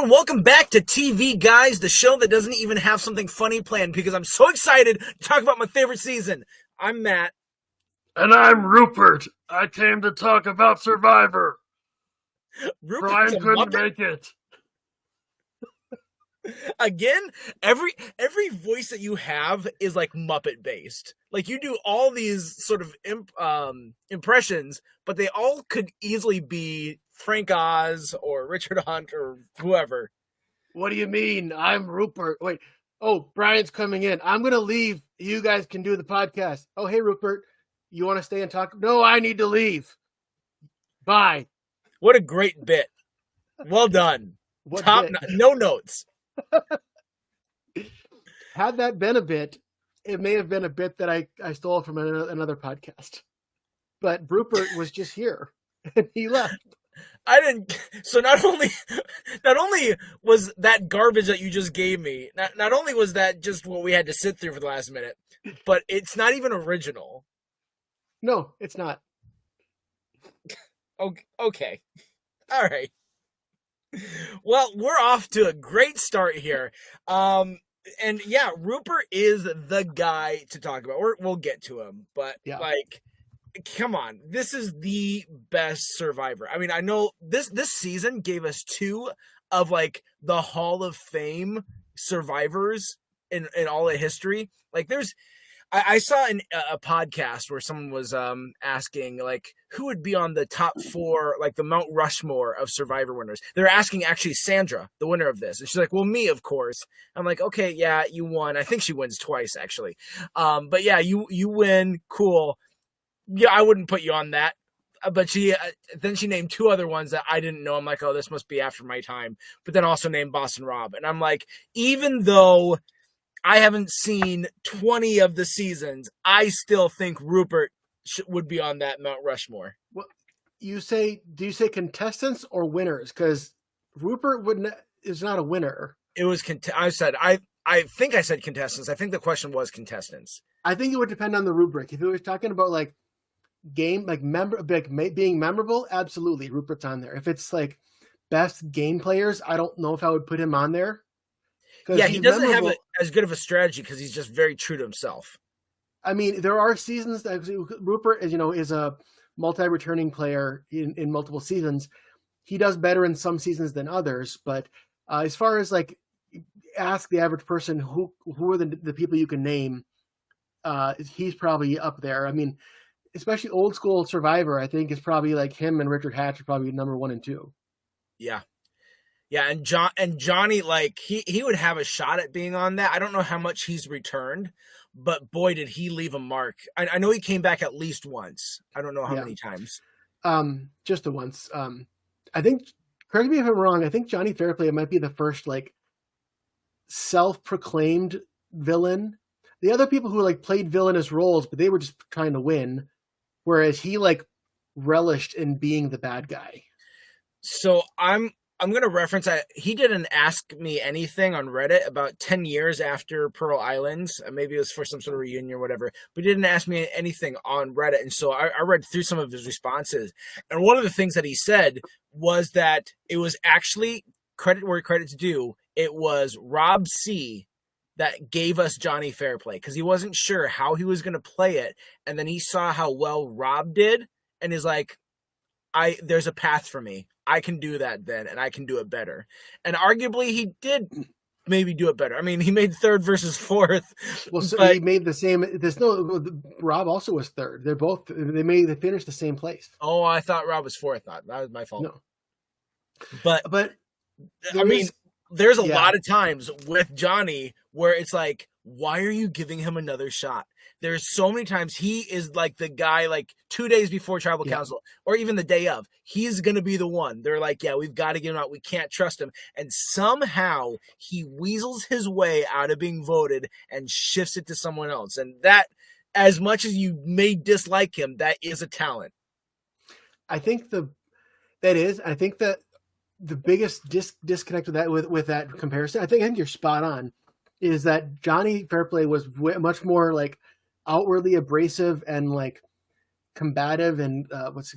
Hello and welcome back to TV Guys, the show that doesn't even have something funny planned because I'm so excited to talk about my favorite season. I'm Matt. And I'm Rupert. I came to talk about Survivor. Rupert's Brian a couldn't Muppet? make it. Again, every voice that you have is like Muppet based. Like you do all these sort of impressions, but they all could easily be Frank Oz or Richard Hunt or whoever. What do you mean? I'm Rupert. Wait. Oh, Brian's coming in. I'm going to leave. You guys can do the podcast. Oh, hey, Rupert. You want to stay and talk? No, I need to leave. Bye. What a great bit. Well done. What Top bit? no notes. Had that been a bit, it may have been a bit that I stole from another podcast. But Rupert was just here and he left. I didn't. So not only was that garbage that you just gave me, not only was that just what we had to sit through for the last minute, but it's not even original. No, it's not. Okay. All right. Well, we're off to a great start here. And yeah, Rupert is the guy to talk about. We'll get to him, but like, come on, this is the best Survivor. I mean, I know this season gave us two of like the Hall of Fame survivors in all of history. Like, I saw a podcast where someone was asking like who would be on the top four, like the Mount Rushmore of Survivor winners. They're asking actually Sandra, the winner of this, and she's like, "Well, me, of course." I'm like, "Okay, yeah, you won." I think she wins twice actually, but yeah, you win. Cool. Yeah, I wouldn't put you on that. But then she named two other ones that I didn't know. I'm like, "Oh, this must be after my time." But then also named Boston Rob, and I'm like, even though I haven't seen 20 of the seasons, I still think Rupert would be on that Mount Rushmore. Well, do you say contestants or winners? Because Rupert is not a winner. It was I think I said contestants. I think the question was contestants. I think it would depend on the rubric. If it was talking about like game, like being memorable, absolutely Rupert's on there. If it's like best game players, I don't know if I would put him on there. Yeah, he doesn't have as good of a strategy because he's just very true to himself. I mean, there are seasons that Rupert, is a multi-returning player in multiple seasons. He does better in some seasons than others, but as far as like ask the average person who are the people you can name, he's probably up there. I mean, especially old school Survivor, I think is probably like him and Richard Hatch are probably number 1 and 2. Yeah. Yeah, and Johnny, like he would have a shot at being on that. I don't know how much he's returned, but boy, did he leave a mark. I know he came back at least once. I don't know how many times. Just the once. I think, correct me if I'm wrong, I think Johnny Fairplay might be the first like self-proclaimed villain. The other people who like played villainous roles, but they were just trying to win, whereas he like relished in being the bad guy. So I'm going to reference he did an Ask Me Anything on Reddit about 10 years after Pearl Islands. Maybe it was for some sort of reunion or whatever, but he didn't ask me anything on Reddit. And so I read through some of his responses. And one of the things that he said was that it was actually credit where credit's due. It was Rob C. that gave us Johnny Fairplay because he wasn't sure how he was going to play it. And then he saw how well Rob did and is like, there's a path for me. I can do that then, and I can do it better. And arguably, he did maybe do it better. I mean, he made third versus fourth. Well, so he made the same. Rob also was third. They finished the same place. Oh, I thought Rob was fourth. That was my fault. No, but I mean, there's a lot of times with Johnny where it's like, why are you giving him another shot? There's so many times he is like the guy, like 2 days before tribal council or even the day of, he's going to be the one. They're like, yeah, we've got to get him out. We can't trust him. And somehow he weasels his way out of being voted and shifts it to someone else. And that, as much as you may dislike him, that is a talent. I think that the biggest disconnect with that comparison, I think you're spot on, is that Johnny Fairplay was much more like outwardly abrasive and like combative and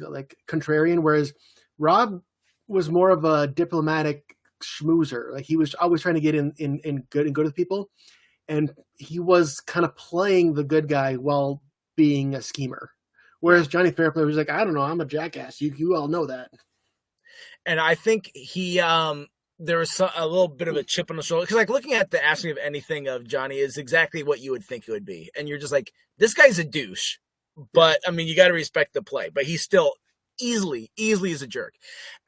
like contrarian, whereas Rob was more of a diplomatic schmoozer. Like he was always trying to get in good and good with people, and he was kind of playing the good guy while being a schemer. Whereas Johnny Fairplay was like, I don't know, I'm a jackass. You all know that. And I think he there was a little bit of a chip on the shoulder, because like looking at the Ask Me of Anything of Johnny is exactly what you would think it would be, and you're just like, this guy's a douche, but I mean, you got to respect the play, but he's still easily is a jerk.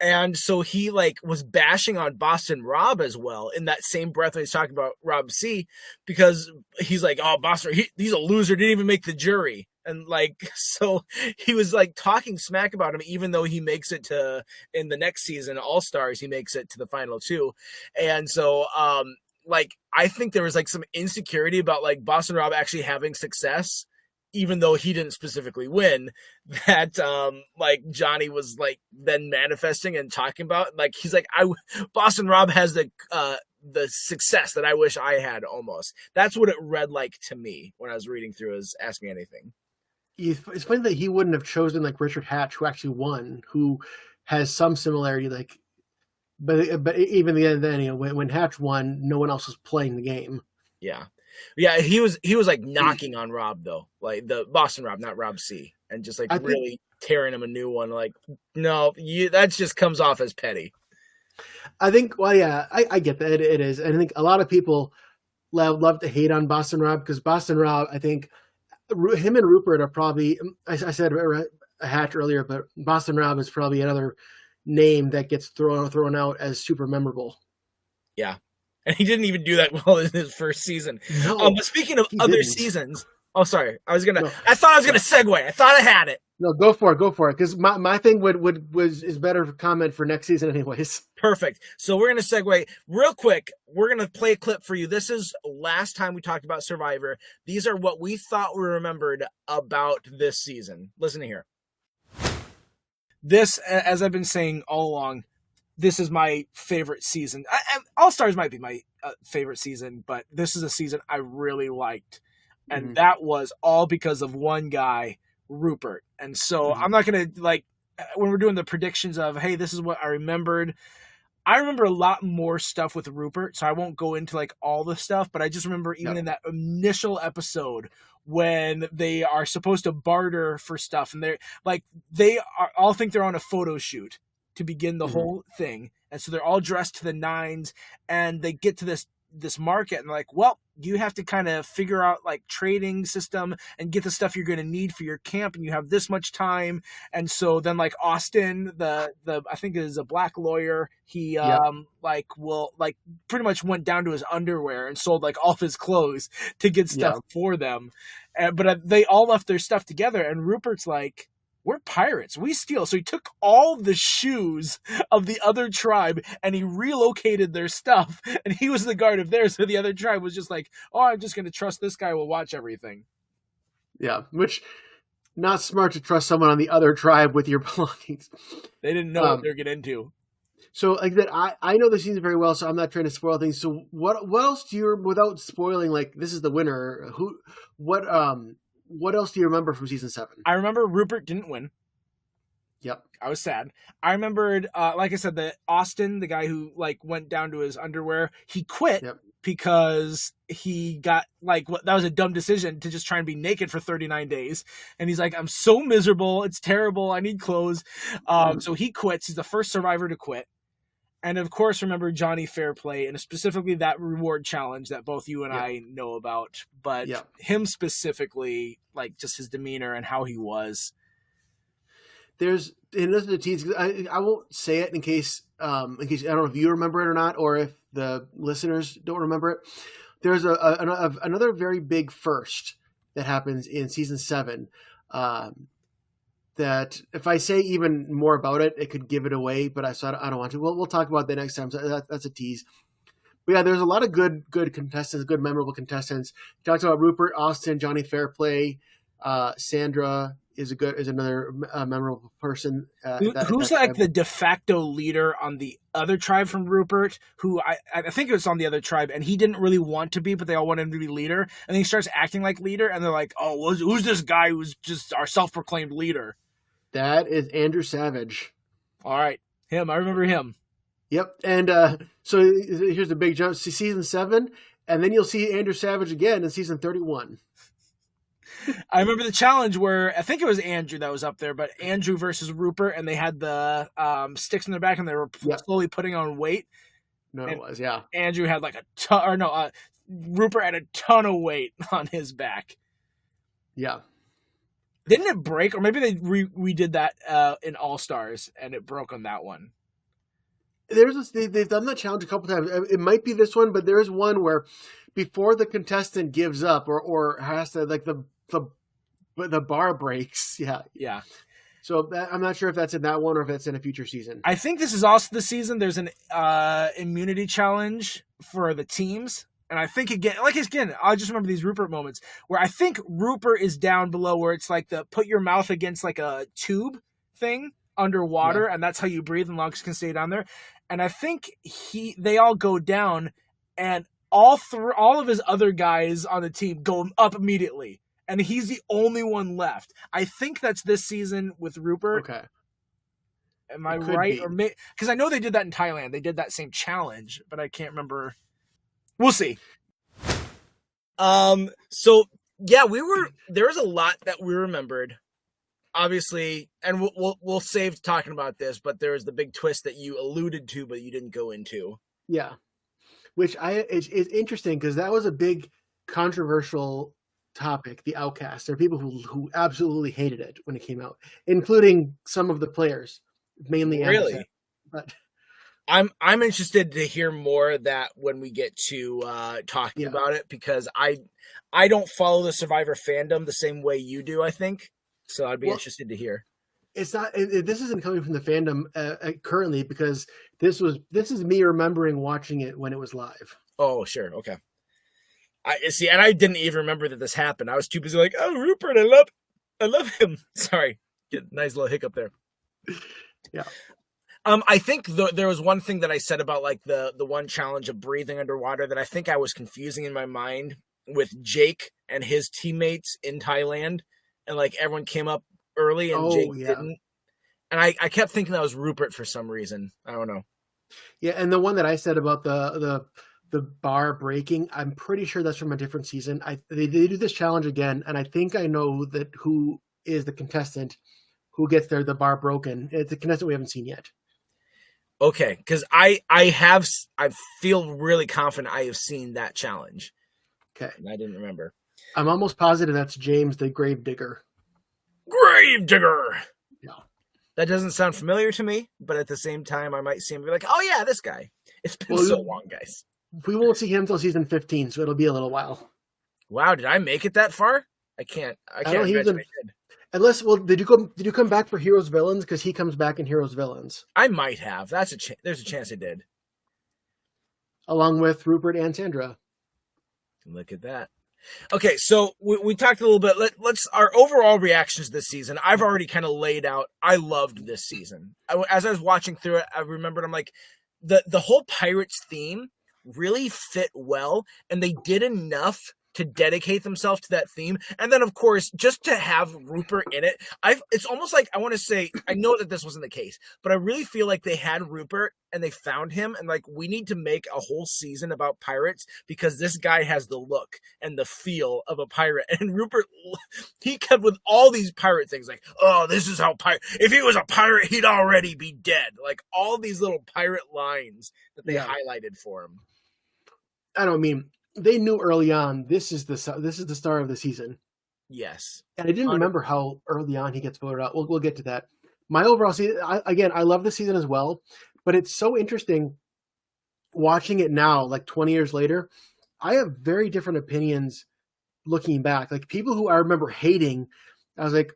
And so he like was bashing on Boston Rob as well in that same breath when he's talking about Rob C, because he's like, oh, Boston, he's a loser, didn't even make the jury. And like, so he was like talking smack about him, even though he makes it to, in the next season, All Stars, he makes it to the final two. And so, like, I think there was like some insecurity about like Boston Rob actually having success, even though he didn't specifically win, that like Johnny was like then manifesting and talking about. Like, he's like, Boston Rob has the success that I wish I had almost. That's what it read like to me when I was reading through his Ask Me Anything. It's funny that he wouldn't have chosen like Richard Hatch, who actually won, who has some similarity. Like, but even then, you know, when Hatch won, no one else was playing the game. Yeah, he was like knocking on Rob though, like the Boston Rob, not Rob C, and just like really tearing him a new one. Like, no, that just comes off as petty. I think, well, yeah, I get that it is, and I think a lot of people love to hate on Boston Rob, because Boston Rob, I think him and Rupert are probably, I said Hatch earlier, but Boston Rob is probably another name that gets thrown out as super memorable. Yeah. And he didn't even do that well in his first season. No, but speaking of other seasons, oh, sorry. I thought I was going to segue. I thought I had it. No, go for it. Because my thing is better comment for next season anyways. Perfect. So we're going to segue real quick. We're going to play a clip for you. This is last time we talked about Survivor. These are what we thought we remembered about this season. Listen to here. This, as I've been saying all along, this is my favorite season. All Stars might be my favorite season, but this is a season I really liked. And that was all because of one guy, Rupert. And so I'm not going to, like, when we're doing the predictions of, hey, this is what I remembered. I remember a lot more stuff with Rupert, so I won't go into, like, all the stuff, but I just remember even in that initial episode when they are supposed to barter for stuff, and they all think they're on a photo shoot to begin the whole thing. And so they're all dressed to the nines, and they get to this market, and they're like, well, you have to kind of figure out like trading system and get the stuff you're going to need for your camp, and you have this much time. And so then like Austin, the I think it is a black lawyer, he like pretty much went down to his underwear and sold like all of his clothes to get stuff for them. But they all left their stuff together, and Rupert's like, we're pirates, we steal. So he took all the shoes of the other tribe and he relocated their stuff, and he was the guard of theirs. So the other tribe was just like, oh, I'm just going to trust this guy will watch everything. Yeah, which, not smart to trust someone on the other tribe with your belongings. They didn't know what they're getting into. So like that, I know the season very well, so I'm not trying to spoil things. So what else do you, without spoiling, like this is the winner, what else do you remember from season 7? I remember Rupert didn't win. Yep. I was sad. I remembered, like I said, that Austin, the guy who like went down to his underwear, he quit because he got like, that was a dumb decision to just try and be naked for 39 days. And he's like, I'm so miserable. It's terrible. I need clothes. So he quits. He's the first survivor to quit. And of course, remember Johnny Fairplay, and specifically that reward challenge that both you and I know about. But him specifically, like just his demeanor and how he was. There's, and listen to tease, I won't say it in case I don't know if you remember it or not, or if the listeners don't remember it. There's another very big first that happens in season 7. That if I say even more about it, it could give it away, but I don't want to. We'll talk about that next time. So that's a tease. But yeah, there's a lot of good contestants, good memorable contestants. He talks about Rupert, Austin, Johnny Fairplay, Sandra is another memorable person. Who's like the de facto leader on the other tribe from Rupert? Who I think it was on the other tribe, and he didn't really want to be, but they all wanted him to be leader. And then he starts acting like leader, and they're like, "Oh, who's this guy who's just our self-proclaimed leader?" That is Andrew Savage. All right, him. I remember him. Yep. And so here's the big jump: season 7, and then you'll see Andrew Savage again in season 31. I remember the challenge where I think it was Andrew that was up there, but Andrew versus Rupert, and they had the sticks in their back, and they were Yep. slowly putting on weight. No, it And was, yeah. Andrew had like a ton, or no, Rupert had a ton of weight on his back. Yeah. Didn't it break? Or maybe they redid that in All Stars, and it broke on that one. They've done that challenge a couple times. It might be this one, but there is one where before the contestant gives up or has to, like, the bar breaks. Yeah. Yeah. So I'm not sure if that's in that one or if it's in a future season. I think this is also the season. There's an immunity challenge for the teams. And I think again, I just remember these Rupert moments where I think Rupert is down below where it's like the put your mouth against like a tube thing underwater, Yeah. and that's how you breathe and lungs can stay down there. And I think they all go down, and all of his other guys on the team go up immediately, and he's the only one left. I think that's this season with Rupert. Okay. Am I It could right? be. Or because I know they did that in Thailand. They did that same challenge, but I can't remember. We'll see. So yeah, there was a lot that we remembered, obviously, and we'll save talking about this, but there was the big twist that you alluded to, but you didn't go into. Yeah. Which it's interesting because that was a big controversial topic, the Outcast. There are people who absolutely hated it when it came out, including some of the players, mainly Really? Anderson. But I'm interested to hear more of that when we get to talking Yeah. about it, because I don't follow the Survivor fandom the same way you do, I think. So I'd be interested to hear. It's not. This isn't coming from the fandom currently because this is me remembering watching it when it was live. Oh, sure, okay. I see, and I didn't even remember that this happened. I was too busy like, oh, Rupert, I love him. Sorry, nice little hiccup there. Yeah. I think there was one thing that I said about like the one challenge of breathing underwater that I think I was confusing in my mind with Jake and his teammates in Thailand, and like everyone came up early and Jake didn't, and I kept thinking that was Rupert for some reason. I don't know. Yeah, and the one that I said about the bar breaking, I'm pretty sure that's from a different season. They do this challenge again, and I think I know that who is the contestant who gets the bar broken. It's a contestant we haven't seen yet. Okay, because I feel really confident I have seen that challenge. Okay, and I didn't remember. I'm almost positive that's James the Gravedigger. Gravedigger. Yeah, that doesn't sound familiar to me, but at the same time, I might see him and be like, "Oh yeah, this guy." It's been so long, guys. We won't see him until season 15, so it'll be a little while. Wow, did I make it that far? I can't imagine I did. Unless, did you come back for Heroes Villains? Because he comes back in Heroes Villains. I might have. There's a chance I did. Along with Rupert and Sandra. Look at that. Okay, so we talked a little bit. Let's our overall reactions this season. I've already kind of laid out. I loved this season. As I was watching through it, I remembered I'm like, the whole Pirates theme really fit well, and they did enough to dedicate themselves to that theme. And then, of course, just to have Rupert in it, it's almost like I want to say, I know that this wasn't the case, but I really feel like they had Rupert and they found him, and like, we need to make a whole season about pirates because this guy has the look and the feel of a pirate. And Rupert, he kept with all these pirate things like, oh, this is how if he was a pirate, he'd already be dead. Like all these little pirate lines that they highlighted for him. I don't mean they knew early on this is the star of the season. Yes, and I didn't remember how early on he gets voted out. We'll get to that. My overall season, I love the season as well, but it's so interesting watching it now, like 20 years later. I have very different opinions looking back. Like people who I remember hating, I was like,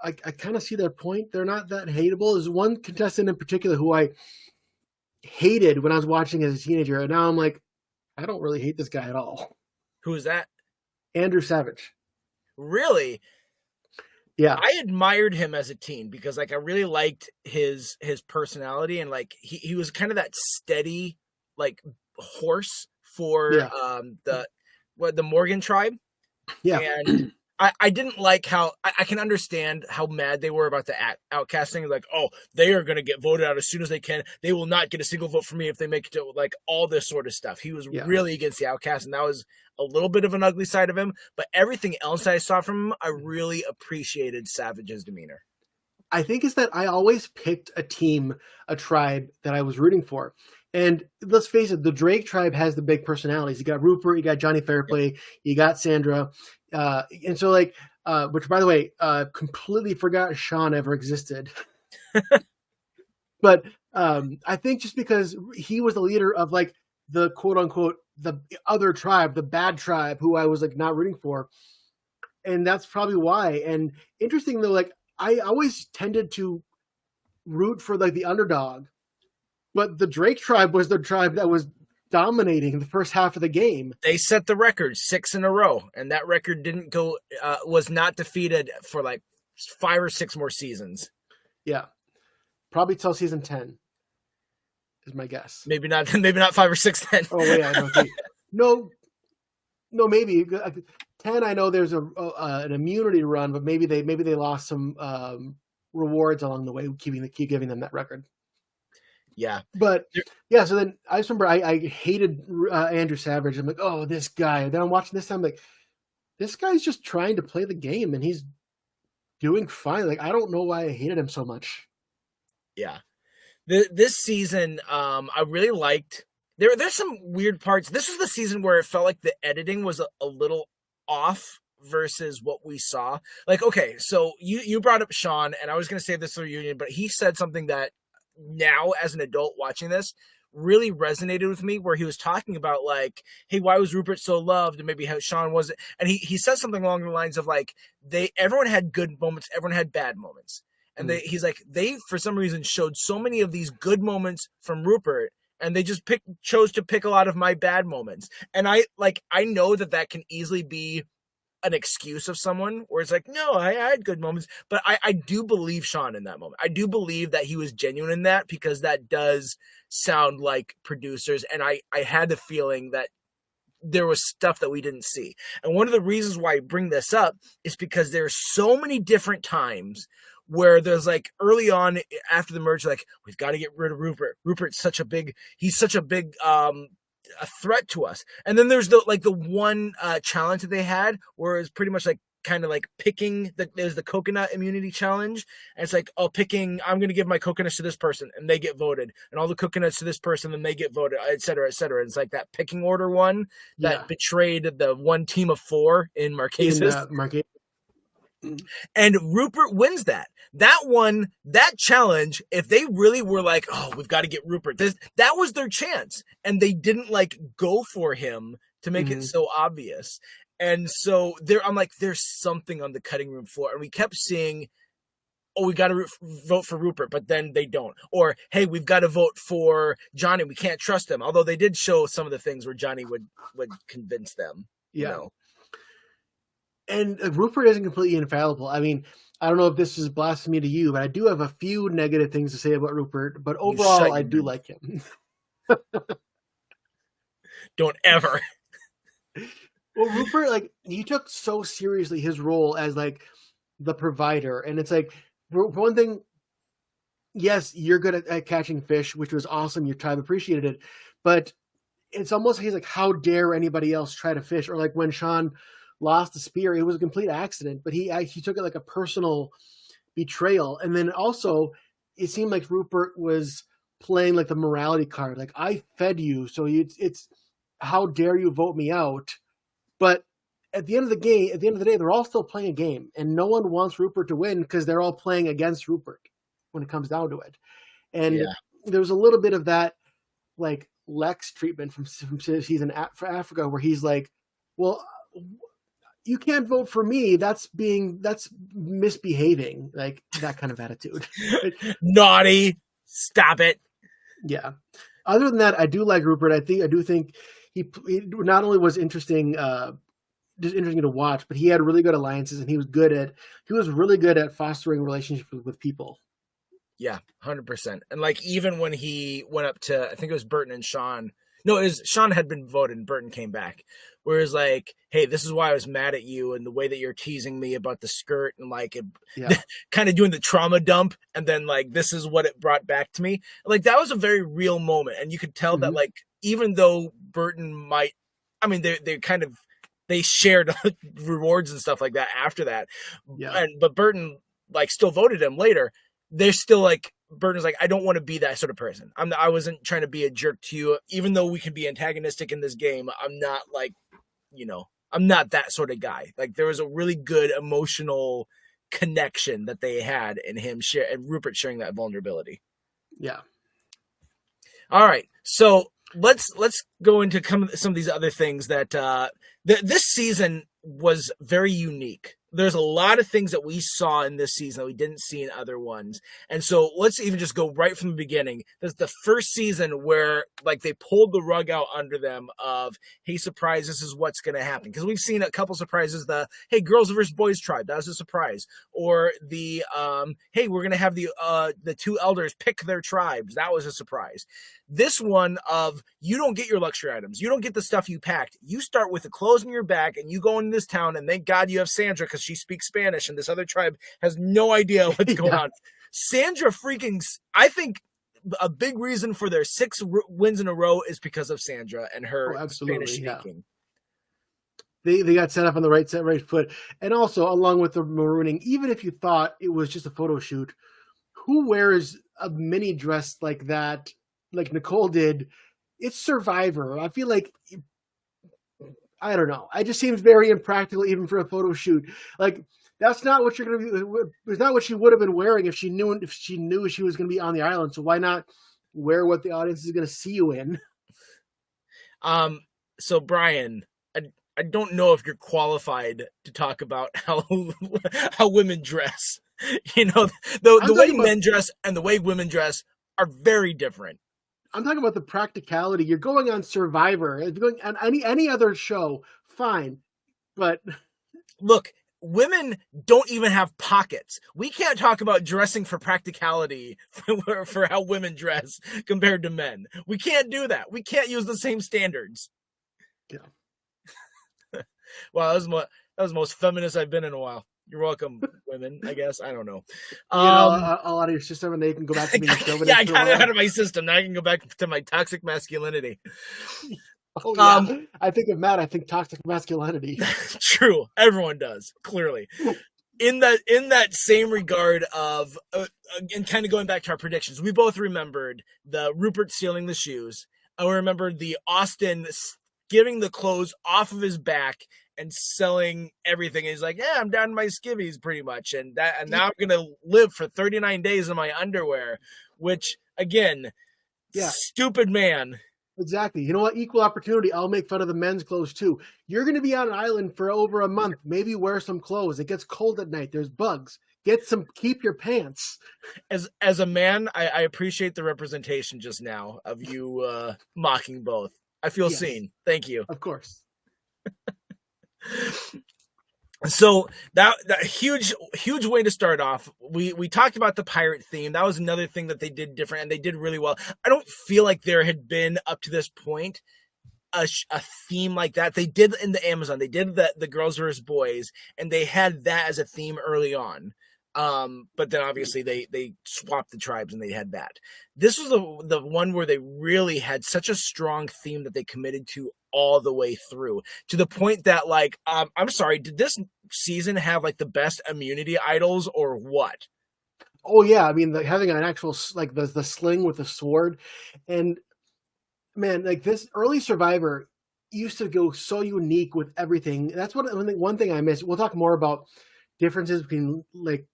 I kind of see their point. They're not that hateable. There's one contestant in particular who I hated when I was watching as a teenager, and now I'm like, I don't really hate this guy at all. Who is that? Andrew Savage. Really? Yeah. I admired him as a teen because like I really liked his personality, and like he was kind of that steady like horse for the Morgan tribe. Yeah. And I didn't like how I can understand how mad they were about the outcasting. Like, oh, they are going to get voted out as soon as they can. They will not get a single vote from me if they make it to like all this sort of stuff. He was Yeah. really against the outcast, and that was a little bit of an ugly side of him. But everything else I saw from him, I really appreciated Savage's demeanor. I think is that I always picked a team, a tribe that I was rooting for. And let's face it, the Drake tribe has the big personalities. You got Rupert, you got Johnny Fairplay, you got Sandra. And so like, which by the way, completely forgot Sean ever existed. But I think just because he was the leader of like the quote unquote, the other tribe, the bad tribe who I was like not rooting for. And that's probably why. And interesting though, like I always tended to root for like the underdog, but the Drake tribe was the tribe that was dominating the first half of the game. They set the record 6 in a row, and that record didn't go was not defeated for like 5 or 6 more seasons. Yeah, probably till season 10 is my guess. Maybe not 5 or 6 then. Oh yeah, no, maybe 10. I know there's an immunity run, but maybe they lost some rewards along the way, keep giving them that record. Yeah, but yeah. So then I just remember I hated Andrew Savage. I'm like, oh, this guy. Then I'm watching this. I'm like, this guy's just trying to play the game, and he's doing fine. Like I don't know why I hated him so much. Yeah, this season, I really liked. There's some weird parts. This was the season where it felt like the editing was a little off versus what we saw. Like, okay, so you brought up Sean, and I was going to say this reunion, but he said something that now as an adult watching this really resonated with me, where he was talking about like, hey, why was Rupert so loved, and maybe how Sean wasn't. And he said something along the lines of like, everyone had good moments, everyone had bad moments. And he's like, they for some reason showed so many of these good moments from Rupert, and they just chose to pick a lot of my bad moments. And I know that can easily be an excuse of someone where it's like, no, I had good moments, but I do believe Sean in that moment. I do believe that he was genuine in that, because that does sound like producers. And I had the feeling that there was stuff that we didn't see. And one of the reasons why I bring this up is because there's so many different times where there's like early on after the merge, like, we've got to get rid of Rupert. Rupert's such a big a threat to us. And then there's the one challenge that they had where it's pretty much like kind of like picking there's the coconut immunity challenge, and it's like, oh, I'm going to give my coconuts to this person and they get voted, and all the coconuts to this person and they get voted, etc., etc. It's like that picking order one that betrayed the one team of 4 in Marquesas. And Rupert wins that one, that challenge. If they really were like, oh, we've got to get Rupert, that was their chance, and they didn't like go for him to make it so obvious. And so I'm like, there's something on the cutting room floor, and we kept seeing, oh, we got to vote for Rupert, but then they don't. Or, hey, we've got to vote for Johnny, we can't trust him. Although they did show some of the things where Johnny would convince them. Yeah. You know? And Rupert isn't completely infallible. I mean, I don't know if this is blasphemy to you, but I do have a few negative things to say about Rupert. But overall, I do like him. Don't ever. Well, Rupert, like, he took so seriously his role as like the provider, and it's like, for one thing, yes, you're good at catching fish, which was awesome. Your tribe appreciated it, but it's almost like he's like, how dare anybody else try to fish? Or like when Sean lost the spear, it was a complete accident, but he took it like a personal betrayal. And then also, it seemed like Rupert was playing like the morality card, like, I fed you, so it's how dare you vote me out? But at the end of the day, they're all still playing a game, and no one wants Rupert to win because they're all playing against Rupert when it comes down to it. And there was a little bit of that like Lex treatment from season for Africa, where he's like, well, you can't vote for me. That's misbehaving, like that kind of attitude. Naughty. Stop it. Yeah. Other than that, I do like Rupert. I do think he not only was interesting, just interesting to watch, but he had really good alliances, and he was really good at fostering relationships with people. Yeah, 100%. And like, even when he went up to, I think it was Burton and Sean No, it was Sean had been voted and Burton came back. Whereas like, hey, this is why I was mad at you and the way that you're teasing me about the skirt and like Yeah. kind of doing the trauma dump and then like this is what it brought back to me. Like that was a very real moment. And you could tell that Hmm. like even though Burton might I mean they kind of they shared rewards and stuff like that after that. Yeah. But Burton like still voted him later. They're still like Burton's like, I don't want to be that sort of person. I wasn't trying to be a jerk to you, even though we can be antagonistic in this game. I'm not like, I'm not that sort of guy. Like there was a really good emotional connection that they had in him and Rupert sharing that vulnerability. Yeah. All right, so let's go into some of these other things that this season was very unique. There's a lot of things that we saw in this season that we didn't see in other ones. And so let's even just go right from the beginning. This is the first season where like they pulled the rug out under them of, hey, surprise, this is what's going to happen. Because we've seen a couple surprises. The, hey, girls versus boys tribe, that was a surprise. Or the, hey, we're going to have the two elders pick their tribes. That was a surprise. This one of you don't get your luxury items. You don't get the stuff you packed. You start with the clothes on your back and you go into this town and thank God you have Sandra because she speaks Spanish and this other tribe has no idea what's going on. Sandra I think a big reason for their 6 wins in a row is because of Sandra and her Spanish speaking. Yeah. They got set up on the right foot. And also along with the marooning, even if you thought it was just a photo shoot, who wears a mini dress like that? Like Nicole did, it's Survivor. I feel like, I don't know. It just seems very impractical even for a photo shoot. Like that's not what you're going to be. It's not what she would have been wearing if she knew she was going to be on the island. So why not wear what the audience is going to see you in? So Brian, I don't know if you're qualified to talk about how women dress. The way men dress and the way women dress are very different. I'm talking about the practicality. You're going on Survivor. If you're going on any other show, fine. But look, women don't even have pockets. We can't talk about dressing for practicality for how women dress compared to men. We can't do that. We can't use the same standards. Yeah. Wow, that was the most feminist I've been in a while. You're welcome, women, I guess. I don't know. A lot of your system, and then you can go back to being chauvinist. Yeah, I got it out of my system. Now I can go back to my toxic masculinity. Oh, yeah. I think of Matt, I think toxic masculinity. True. Everyone does, clearly. In that same regard of, and kind of going back to our predictions, we both remembered the Rupert stealing the shoes. I remembered the Austin giving the clothes off of his back and selling everything. And he's like, yeah, I'm down to my skivvies pretty much. And now I'm going to live for 39 days in my underwear, which again, stupid man. Exactly. You know what? Equal opportunity. I'll make fun of the men's clothes too. You're going to be on an island for over a month. Maybe wear some clothes. It gets cold at night. There's bugs. Keep your pants. As a man, I appreciate the representation just now of you mocking both. I feel seen. Thank you. Of course. So that huge way to start off. We talked about the pirate theme. That was another thing that they did different, and they did really well. I don't feel like there had been up to this point a theme like that. They did in the Amazon. They did the girls versus boys, and they had that as a theme early on. But then obviously they swapped the tribes and they had that. This was the one where they really had such a strong theme that they committed to all the way through, to the point that like, I'm sorry, did this season have like the best immunity idols or what? Oh yeah. I mean, having an actual, like the sling with the sword, and man, like this early Survivor used to go so unique with everything. That's one thing I miss. We'll talk more about differences between like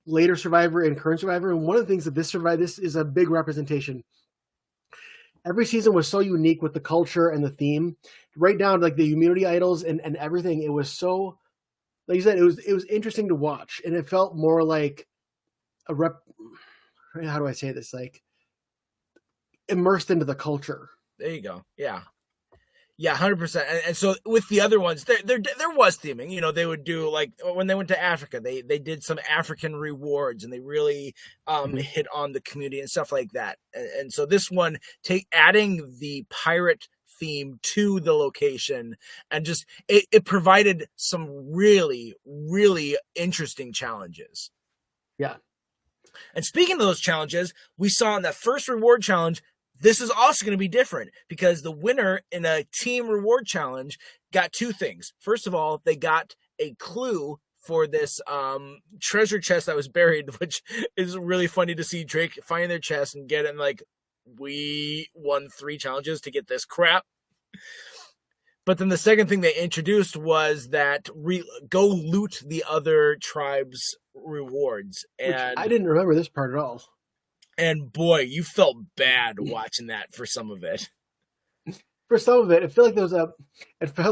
later Survivor and current Survivor. And one of the things that this is a big representation. Every season was so unique with the culture and the theme, right down to like the immunity idols and everything. It was so, like you said, it was interesting to watch, and it felt more like how do I say this? Like immersed into the culture. There you go. Yeah. Yeah, 100%. And so with the other ones, there was theming. You know, they would do like when they went to Africa, they did some African rewards, and they really Mhm. hit on the community and stuff like that. And so this one, adding the pirate theme to the location, and just it provided some really really interesting challenges. Yeah. And speaking of those challenges, we saw in that first reward challenge, this is also going to be different because the winner in a team reward challenge got two things. First of all, they got a clue for this treasure chest that was buried, which is really funny to see Drake find their chest and get it. And like, we won 3 challenges to get this crap. But then the second thing they introduced was that go loot the other tribes' rewards. Which And I didn't remember this part at all. And boy, you felt bad watching that for some of it. For some of it, it felt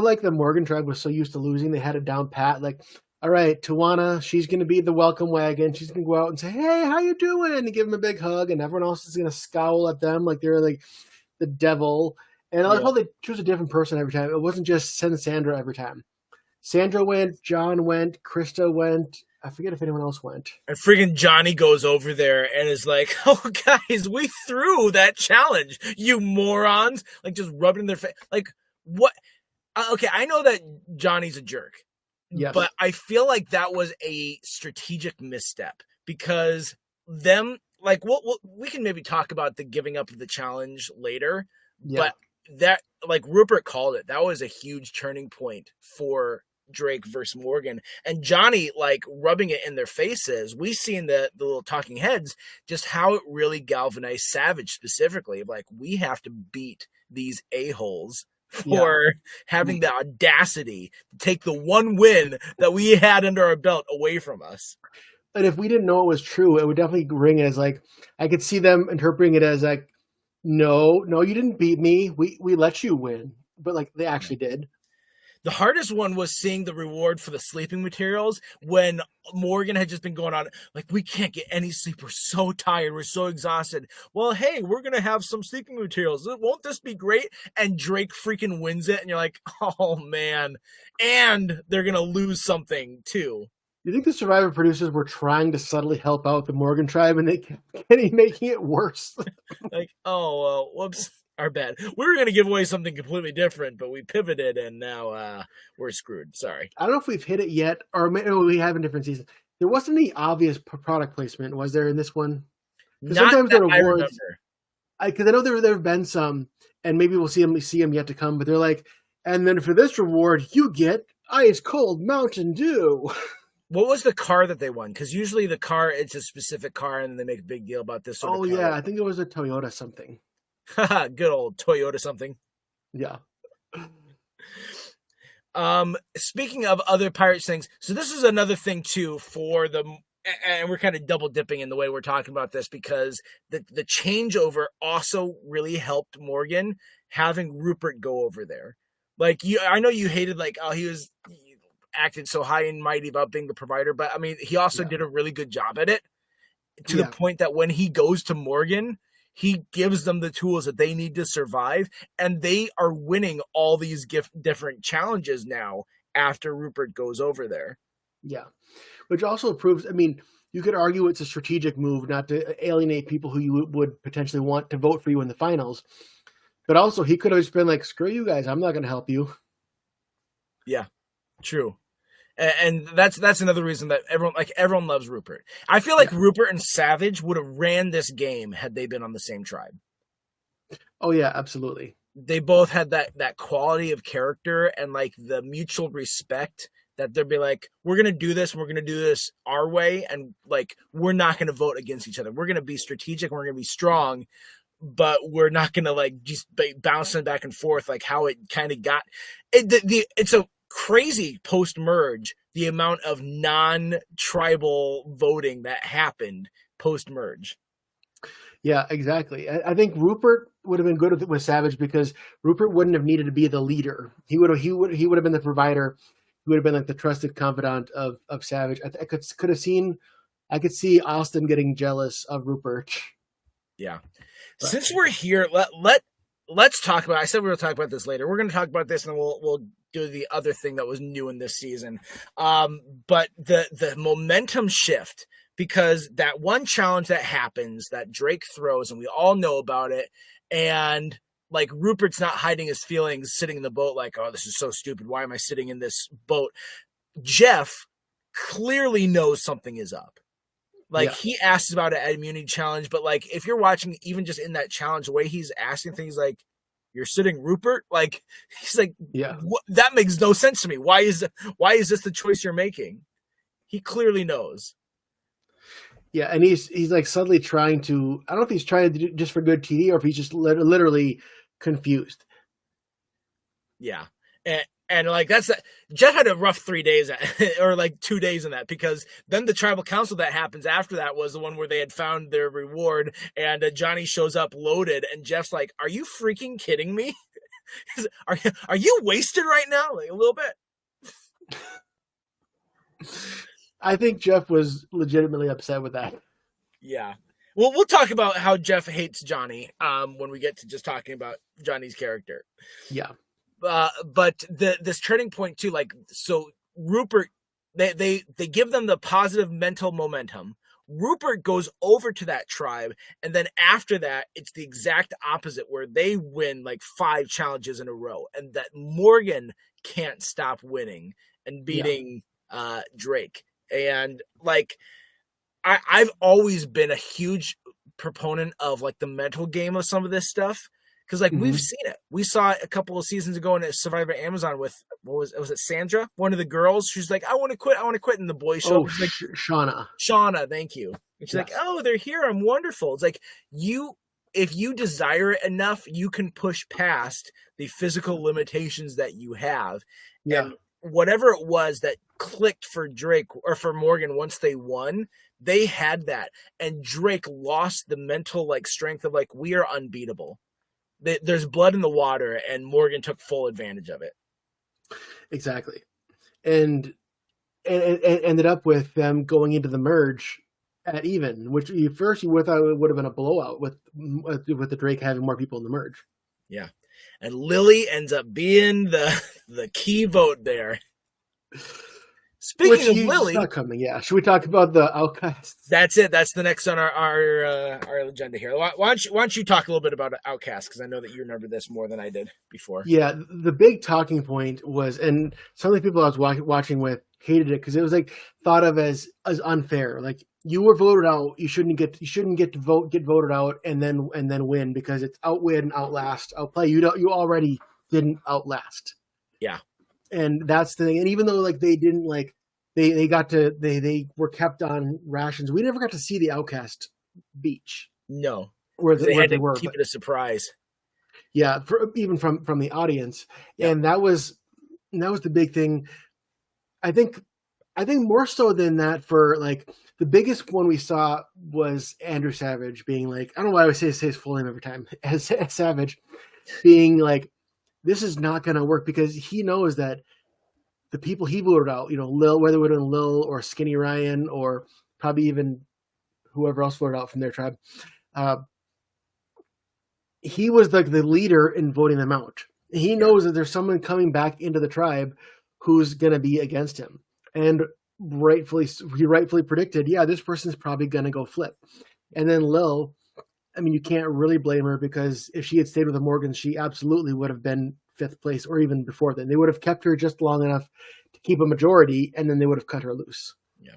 like the Morgan tribe was so used to losing, they had it down pat. Like, all right, Tawana, she's going to be the welcome wagon. She's going to go out and say, "Hey, how you doing?" and give them a big hug, and everyone else is going to scowl at them like they're like the devil. And I like how they choose a different person every time. It wasn't just send Sandra every time. Sandra went, John went, Krista went. I forget if anyone else went. And freaking Johnny goes over there and is like, "Oh, guys, we threw that challenge, you morons!" Like just rubbing their face. Like what? Okay, I know that Johnny's a jerk, Yes. but I feel like that was a strategic misstep because them. Like we can maybe talk about the giving up of the challenge later, but that like Rupert called it. That was a huge turning point for Drake versus Morgan, and Johnny like rubbing it in their faces. We seen the little talking heads, just how it really galvanized Savage specifically. Like, we have to beat these a-holes for having the audacity to take the one win that we had under our belt away from us. And if we didn't know it was true, it would definitely ring as like, I could see them interpreting it as like, no, you didn't beat me. We let you win. But like, they actually did. The hardest one was seeing the reward for the sleeping materials when Morgan had just been going on, like, we can't get any sleep. We're so tired. We're so exhausted. Well, hey, we're going to have some sleeping materials. Won't this be great? And Drake freaking wins it. And you're like, oh, man. And they're going to lose something, too. You think the Survivor producers were trying to subtly help out the Morgan tribe and they kept making it worse? Like, oh, whoops. Our bad. We were going to give away something completely different, but we pivoted, and now we're screwed. Sorry. I don't know if we've hit it yet, or maybe we have in different seasons. There wasn't any obvious product placement, was there, in this one? Sometimes the rewards, because I know there have been some, and maybe we'll see them yet to come. But they're like, and then for this reward, you get ice cold Mountain Dew. What was the car that they won? Because usually the car, it's a specific car, and they make a big deal about this sort of car. Oh yeah, I think it was a Toyota something. Good old Toyota something. Yeah. Speaking of other Pirates things, so this is another thing too for the, and we're kind of double dipping in the way we're talking about this because the changeover also really helped Morgan having Rupert go over there. Like I know you hated like, oh, he acted so high and mighty about being the provider, but I mean, he also did a really good job at it to the point that when he goes to Morgan, he gives them the tools that they need to survive, and they are winning all these different challenges now after Rupert goes over there. Yeah, which also proves, I mean, you could argue it's a strategic move not to alienate people who you would potentially want to vote for you in the finals. But also, he could have just been like, screw you guys, I'm not going to help you. Yeah, true. And that's another reason that everyone loves Rupert. I feel like Rupert and Savage would have ran this game had they been on the same tribe. Oh yeah, absolutely. They both had that quality of character and like the mutual respect that they'd be like, we're gonna do this, and we're gonna do this our way, and like we're not gonna vote against each other. We're gonna be strategic, and we're gonna be strong, but we're not gonna like just bouncing back and forth like how it kind of got. It's a crazy post-merge, the amount of non-tribal voting that happened post-merge. Yeah, exactly. I think Rupert would have been good with Savage because Rupert wouldn't have needed to be the leader. He would have been the provider. He would have been like the trusted confidant of Savage. I could see Austin getting jealous of Rupert. Yeah. But since we're here, let's talk about. I said we were talking about this later. We're going to talk about this, and then we'll do the other thing that was new in this season. But the momentum shift, because that one challenge that happens that Drake throws, and we all know about it, and like Rupert's not hiding his feelings, sitting in the boat, like, oh, this is so stupid. Why am I sitting in this boat? Jeff clearly knows something is up. Like, he asks about it at Immunity Challenge, but like, if you're watching even just in that challenge, the way he's asking things like, you're sitting Rupert? Like, he's like, that makes no sense to me. Why is this the choice you're making? He clearly knows. Yeah, and he's like suddenly trying to, I don't know if he's trying to do it just for good TV or if he's just literally confused. Yeah. And like Jeff had a rough 3 days or like 2 days in that, because then the tribal council that happens after that was the one where they had found their reward, and Johnny shows up loaded, and Jeff's like, "Are you freaking kidding me? Are you wasted right now?" Like, a little bit. I think Jeff was legitimately upset with that. Yeah. Well, we'll talk about how Jeff hates Johnny when we get to just talking about Johnny's character. Yeah. But this turning point too, like, so Rupert, they give them the positive mental momentum. Rupert goes over to that tribe, and then after that, it's the exact opposite, where they win like 5 challenges in a row, and that Morgan can't stop winning and beating Drake. And like, I've always been a huge proponent of like the mental game of some of this stuff. Because like we've seen it, we saw it a couple of seasons ago in Survivor Amazon with was it Sandra, one of the girls. She's like, I want to quit, and the boys show up. Like, Shauna, thank you. And she's like, oh, they're here. I'm wonderful. It's like, if you desire it enough, you can push past the physical limitations that you have. Yeah. And whatever it was that clicked for Drake or for Morgan once they won, they had that, and Drake lost the mental like strength of like, we are unbeatable. There's blood in the water, and Morgan took full advantage of it. Exactly. And ended up with them going into the merge at even, which first you would thought it would have been a blowout with the Drake having more people in the merge. Yeah. And Lily ends up being the key vote there. Speaking of Lily, not coming. Yeah, should we talk about the Outcasts? That's it. That's the next on our agenda here. Why don't you talk a little bit about Outcasts, because I know that you remember this more than I did before. Yeah, the big talking point was, and some of the people I was watching with hated it because it was like thought of as unfair. Like, you were voted out, you shouldn't get to get voted out and then win, because it's outwit and outplay. You already didn't outlast. Yeah. And that's the thing. And even though like they didn't like they were kept on rations, we never got to see the Outcast beach. No, where they had to keep it a surprise. Yeah, even from the audience, and that was the big thing. I think more so than that, for like the biggest one we saw was Andrew Savage being like, I don't know why I always say his full name every time, as Savage, being like, this is not going to work, because he knows that the people he voted out, Lil, whether it would have been Lil or Skinny Ryan or probably even whoever else voted out from their tribe, he was like the leader in voting them out. He knows that there's someone coming back into the tribe who's going to be against him, and he rightfully predicted, this person's probably going to go flip. And then Lil, I mean, you can't really blame her, because if she had stayed with the Morgans, she absolutely would have been 5th place, or even before then. They would have kept her just long enough to keep a majority, and then they would have cut her loose. Yeah.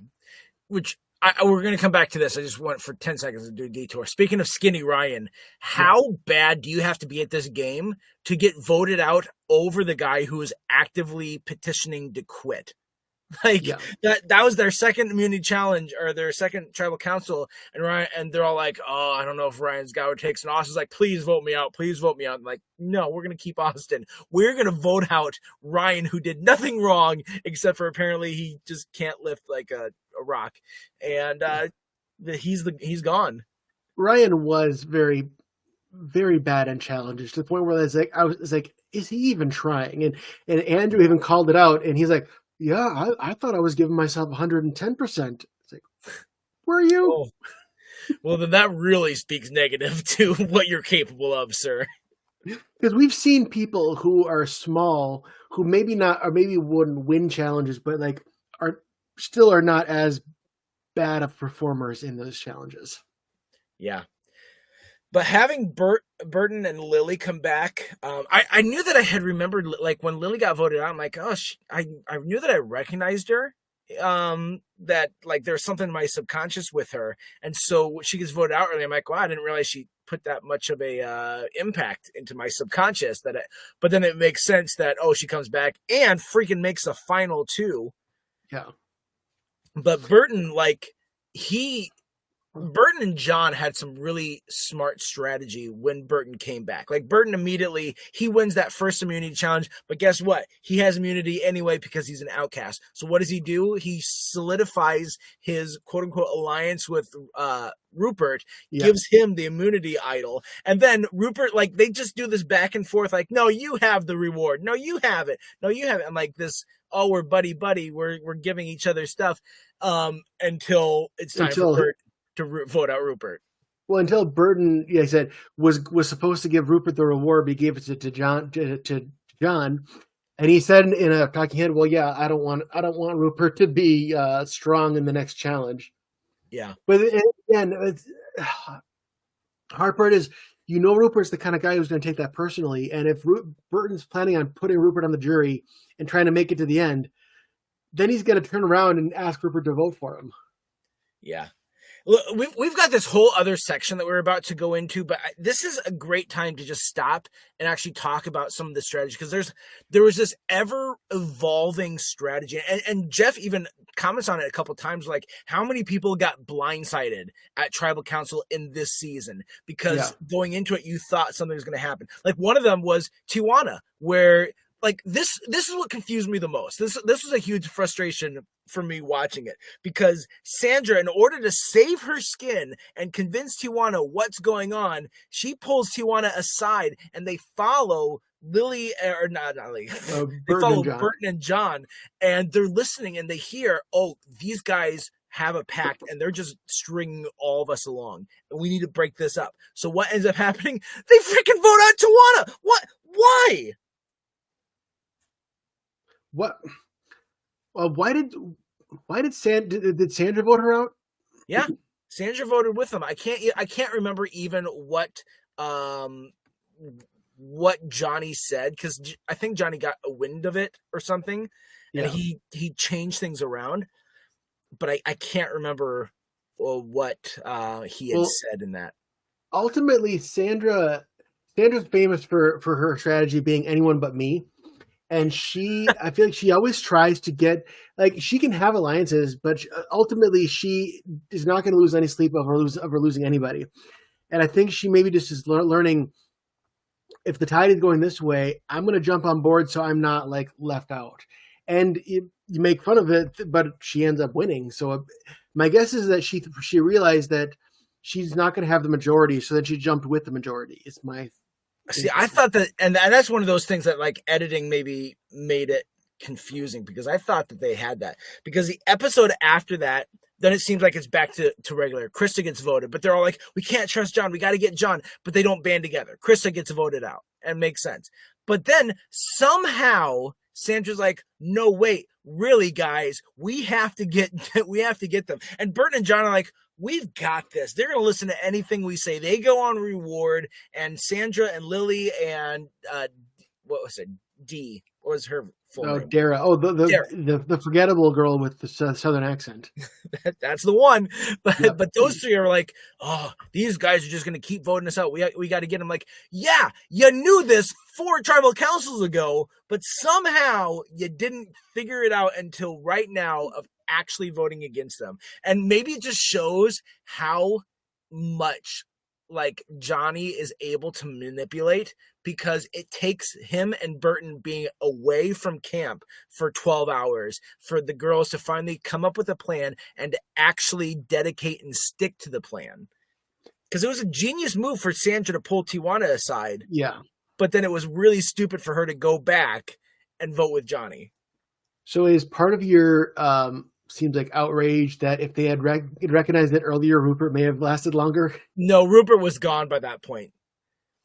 Which, we're going to come back to this. I just want for 10 seconds to do a detour. Speaking of Skinny Ryan, how bad do you have to be at this game to get voted out over the guy who is actively petitioning to quit? Like, that was their second immunity challenge, or their second tribal council, and they're all like, oh, I don't know if Ryan's got what it takes. And Austin's like, please vote me out. Please vote me out. I'm like, no, we're going to keep Austin. We're going to vote out Ryan, who did nothing wrong, except for apparently he just can't lift like a rock. And he's gone. Ryan was very, very bad in challenges, to the point where I was like, is he even trying? And Andrew even called it out, and he's like, yeah, I thought I was giving myself 110%. It's like, were you? Oh. Well, then that really speaks negative to what you're capable of, sir. Because we've seen people who are small, who maybe not, or maybe wouldn't win challenges, but like are still are not as bad of performers in those challenges. Yeah. But having Burton and Lily come back, I knew that I had remembered, like when Lily got voted out. I'm like, oh, I knew that I recognized her. That like there's something in my subconscious with her, and so she gets voted out early. I'm like, wow, I didn't realize she put that much of a impact into my subconscious. But then it makes sense that she comes back and freaking makes a final too. Yeah. But Burton, like he Burton and John had some really smart strategy when Burton came back. Like Burton immediately, he wins that first immunity challenge, but guess what? He has immunity anyway because he's an outcast. So what does he do? He solidifies his quote unquote alliance with Rupert, gives him the immunity idol. And then Rupert, like they just do this back and forth, like, no, you have the reward. No, you have it. No, you have it. And like this, oh, we're buddy. We're giving each other stuff until it's time for Bert to vote out Rupert. Well, until Burton, I said, was supposed to give Rupert the reward, but he gave it to John, and he said in a talking head, "Well, yeah, I don't want Rupert to be strong in the next challenge." Yeah, but again, hard part is, Rupert's the kind of guy who's going to take that personally, and if Burton's planning on putting Rupert on the jury and trying to make it to the end, then he's going to turn around and ask Rupert to vote for him. Yeah. Look, we've got this whole other section that we're about to go into, but this is a great time to just stop and actually talk about some of the strategy, because there was this ever evolving strategy, and Jeff even comments on it a couple times, like how many people got blindsided at Tribal Council in this season because going into it you thought something was going to happen. Like one of them was Tijuana, where like this is what confused me the most. This was a huge frustration for me watching it, because Sandra, in order to save her skin and convince Tijuana what's going on, she pulls Tijuana aside and they follow Lily, or not Lily, they follow Burton and John, and they're listening and they hear, oh, these guys have a pact and they're just stringing all of us along and we need to break this up. So what ends up happening? They freaking vote out Tijuana. What? Why? What? Why did Sandra vote her out? Yeah, Sandra voted with them. I can't remember even what Johnny said, because I think Johnny got a wind of it or something, and he changed things around. But I can't remember what he had said in that. Ultimately, Sandra's famous for her strategy being anyone but me. And I feel like she always tries to get, like, she can have alliances, but ultimately she is not going to lose any sleep over losing anybody. And I think she maybe just is learning, if the tide is going this way, I'm going to jump on board so I'm not like left out. And you make fun of it, but she ends up winning. So my guess is that she realized that she's not going to have the majority, so then she jumped with the majority. It's my See, I thought that, and that's one of those things that like editing maybe made it confusing, because I thought that they had that, because the episode after that, then it seems like it's back to regular. Krista gets voted, but they're all like, we can't trust John. We got to get John, but they don't band together. Krista gets voted out, and makes sense. But then somehow Sandra's like, no, wait, really, guys, we have to get them. And Bert and John are like, we've got this. They're going to listen to anything we say. They go on reward, and Sandra and Lily and what was it? D. What was her full name? Dara. Oh, the forgettable girl with the southern accent. That's the one. But those three are like, oh, these guys are just going to keep voting us out. We got to get them. Like, yeah, you knew this 4 tribal councils ago, but somehow you didn't figure it out until right now of actually voting against them. And maybe it just shows how much like Johnny is able to manipulate, because it takes him and Burton being away from camp for 12 hours for the girls to finally come up with a plan and to actually dedicate and stick to the plan. Because it was a genius move for Sandra to pull Tijuana aside. Yeah. But then it was really stupid for her to go back and vote with Johnny. So is part of your seems like outrage that if they had recognized it earlier, Rupert may have lasted longer? No, Rupert was gone by that point.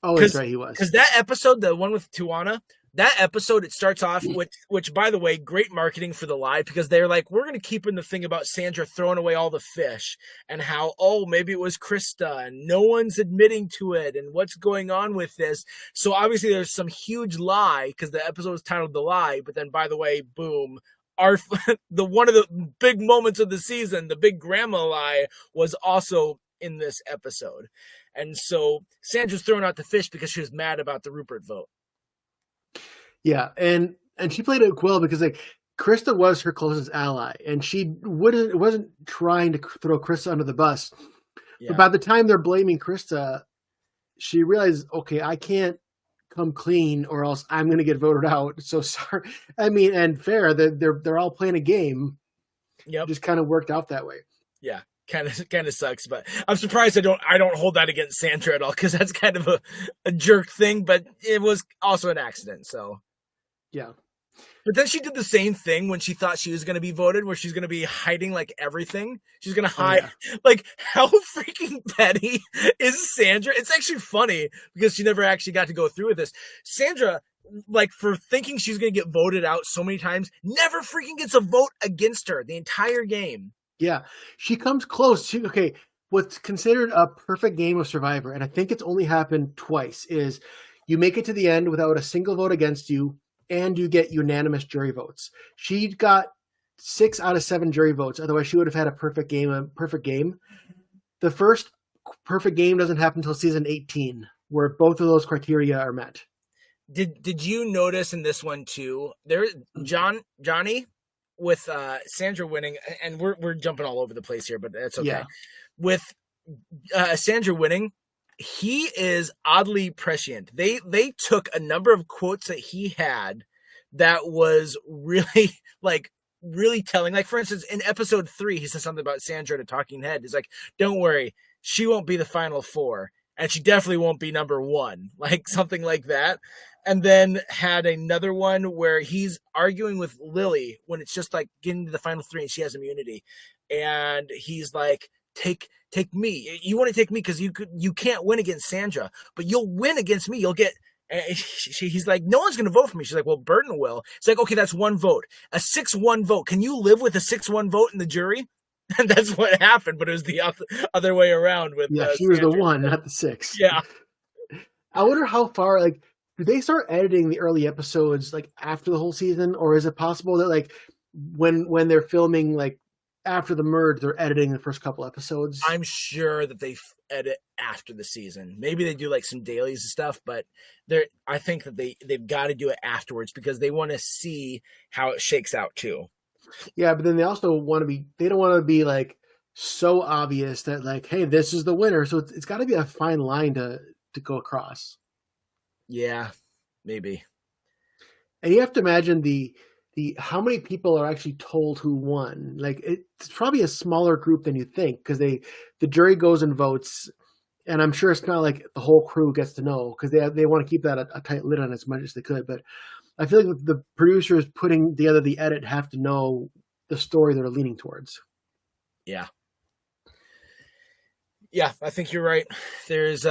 Oh, that's right, he was. Because that episode, the one with Tuana, that episode, it starts off which by the way, great marketing for the lie, because they're like, we're gonna keep in the thing about Sandra throwing away all the fish and how, oh, maybe it was Krista and no one's admitting to it and what's going on with this. So obviously there's some huge lie because the episode was titled The Lie, but then by the way, boom, our the one of the big moments of the season, the big grandma lie, was also in this episode. And so Sandra's throwing out the fish because she was mad about the Rupert vote. Yeah, and she played it well because like Krista was her closest ally, and she wasn't trying to throw Krista under the bus. Yeah. But by the time they're blaming Krista, she realized, okay, I can't come clean, or else I'm going to get voted out. So sorry. I mean, and fair, they're all playing a game. Yep. It just kind of worked out that way. Yeah. Kind of sucks, but I'm surprised I don't hold that against Sandra at all, because that's kind of a jerk thing, but it was also an accident. So yeah. But then she did the same thing when she thought she was going to be voted, where she's going to be hiding like everything. She's going to hide. Oh, yeah. Like, how freaking petty is Sandra? It's actually funny because she never actually got to go through with this. Sandra, like, for thinking she's going to get voted out so many times, never freaking gets a vote against her the entire game. Yeah, she comes close. Okay, what's considered a perfect game of Survivor, and I think it's only happened twice, is you make it to the end without a single vote against you, and you get unanimous jury votes. She got 6 out of 7 jury votes. Otherwise, she would have had a perfect game. The first perfect game doesn't happen until season 18, where both of those criteria are met. Did you notice in this one too? There, Johnny, with Sandra winning, and we're jumping all over the place here, but that's okay. Yeah. With Sandra winning, he is oddly prescient. They took a number of quotes that he had that was really really telling. Like, for instance, in episode 3, he says something about Sandra in a talking head. He's like, "Don't worry, she won't be the final 4, and she definitely won't be number 1." Like something like that. And then had another one where he's arguing with Lily when it's just like getting to the final 3 and she has immunity. And he's like, take me. You want to take me because you can't win against Sandra, but you'll win against me. You'll get. He's like, no one's going to vote for me. She's like, well, Burton will. It's like, okay, that's 1 vote, a 6-1 vote. Can you live with a 6-1 vote in the jury? And that's what happened, but it was the other way around. With she was the 1, not the 6. Yeah. I wonder how far, like, do they start editing the early episodes like after the whole season, or is it possible that like when they're filming like after the merge, they're editing the first couple episodes? I'm sure that they edit after the season. Maybe they do like some dailies and stuff, but I think that they've got to do it afterwards because they want to see how it shakes out too. Yeah, but then they also they don't want to be like so obvious that like, hey, this is the winner. So it's got to be a fine line to go across. Yeah, maybe. And you have to imagine the how many people are actually told who won. Like, it's probably a smaller group than you think, because the jury goes and votes, and I'm sure it's not like the whole crew gets to know, because they want to keep that a tight lid on as much as they could. But I feel like the producers putting together the edit have to know the story they're leaning towards. Yeah, I think you're right. There's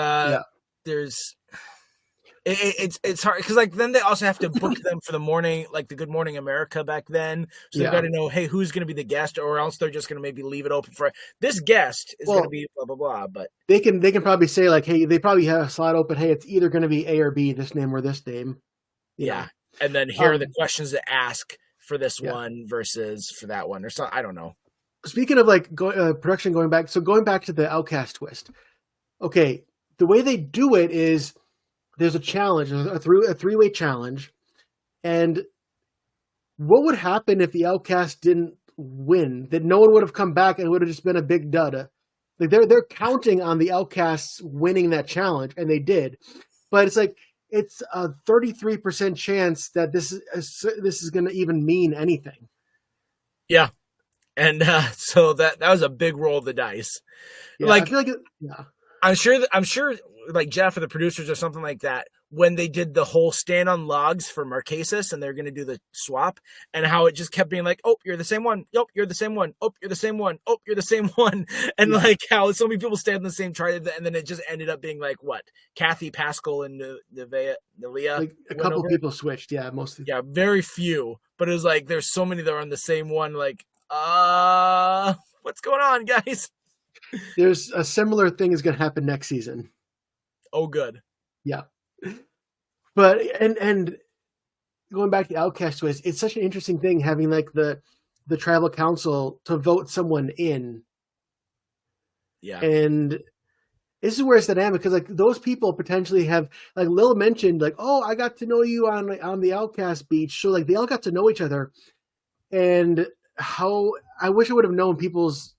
it's hard because like then they also have to book them for the morning, like the Good Morning America back then. So they've got to know, hey, who's going to be the guest, or else they're just going to maybe leave it open for this guest is going to be blah blah blah. But they can probably say like, hey, they probably have a slot open. Hey, it's either going to be A or B, this name or this name. Yeah, and then here are the questions to ask for this one versus for that one, or so I don't know. Speaking of like production going back to the Outcast twist. Okay, the way they do it is, there's a challenge, a three-way challenge, and what would happen if the Outcast didn't win? That no one would have come back, and it would have just been a big dud. Like they're counting on the Outcasts winning that challenge, and they did, but it's like it's a 33% chance that this is going to even mean anything. Yeah, and so that was a big roll of the dice. Yeah, like, I feel like I'm sure like Jeff or the producers or something like that when they did the whole stand on logs for Marquesas and they're going to do the swap, and how it just kept being like, oh, you're the same one. Yep, you're the same one. Oh, you're the same one. Oh, you're the same one. And like how so many people stand on the same chart, and then it just ended up being like what? Kathy Pascal and Nevaeh, like a couple people switched. Yeah, mostly. Yeah, very few. But it was like there's so many that are on the same one. Like, what's going on, guys? There's a similar thing is going to happen next season. Oh, good. Yeah. But and going back to Outcast twist, it's such an interesting thing having like the tribal council to vote someone in. Yeah. And this is where it's dynamic because like those people potentially have, like Lil mentioned, like, oh, I got to know you on the Outcast beach. So like they all got to know each other. And how I wish I would have known people's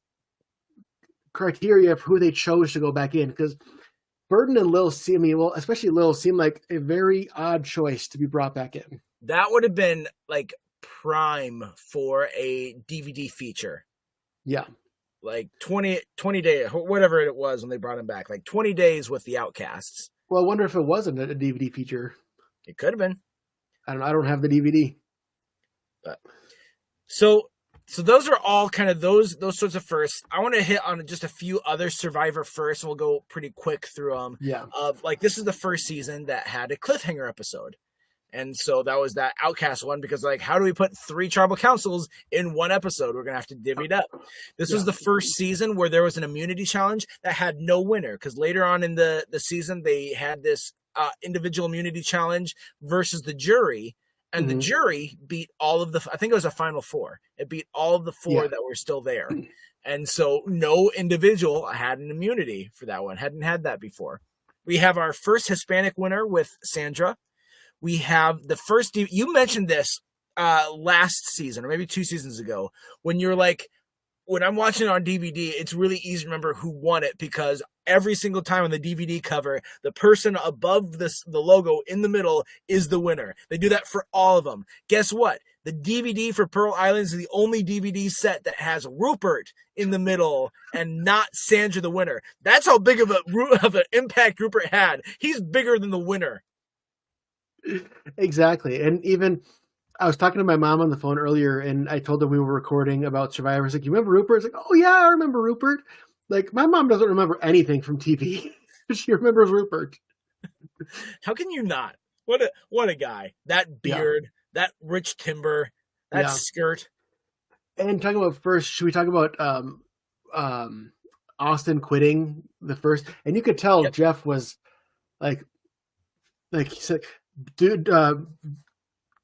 criteria for who they chose to go back in, because Burden and Lil especially Lil seem like a very odd choice to be brought back in. That would have been like prime for a DVD feature. Yeah. Like 20 days, whatever it was when they brought him back, like 20 days with the Outcasts. Well, I wonder if it wasn't a DVD feature. It could have been. I don't have the DVD. But so those are all kind of those sorts of firsts. I want to hit on just a few other Survivor firsts, and we'll go pretty quick through them. Yeah. Like this is the first season that had a cliffhanger episode. And so that was that Outcast one, because like, how do we put 3 tribal councils in one episode? We're going to have to divvy it up. This was the first season where there was an immunity challenge that had no winner, because later on in the season, they had this individual immunity challenge versus the jury. And the jury beat all of I think it was a final 4. It beat all of the 4 that were still there. And so no individual had an immunity for that one. Hadn't had that before. We have our first Hispanic winner with Sandra. We have the first, you mentioned this last season, or maybe 2 seasons ago, when you're like, when I'm watching it on DVD, it's really easy to remember who won it, because every single time on the DVD cover, the person above the logo in the middle is the winner. They do that for all of them. Guess what? The DVD for Pearl Islands is the only DVD set that has Rupert in the middle and not Sandra the winner. That's how big of an impact Rupert had. He's bigger than the winner. Exactly. And even I was talking to my mom on the phone earlier, and I told her we were recording about Survivor. I was like, you remember Rupert? It's like, oh yeah, I remember Rupert. Like, my mom doesn't remember anything from TV. She remembers Rupert. How can you not? What a guy. That beard, that rich timber, that skirt. And talking about first, should we talk about Austin quitting the first? And you could tell Jeff was like he said, dude, go,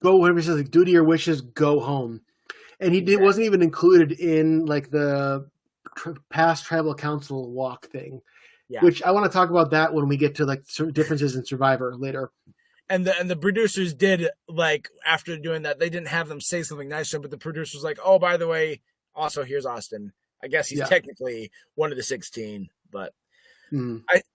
whatever he says, like, due to your wishes, go home. And he wasn't even included in like the past tribal council walk thing, which I want to talk about that when we get to like certain differences in Survivor later. And the producers did, like, after doing that, they didn't have them say something nice to him, but the producers was like, oh, by the way, also here's Austin. I guess he's technically one of the 16, but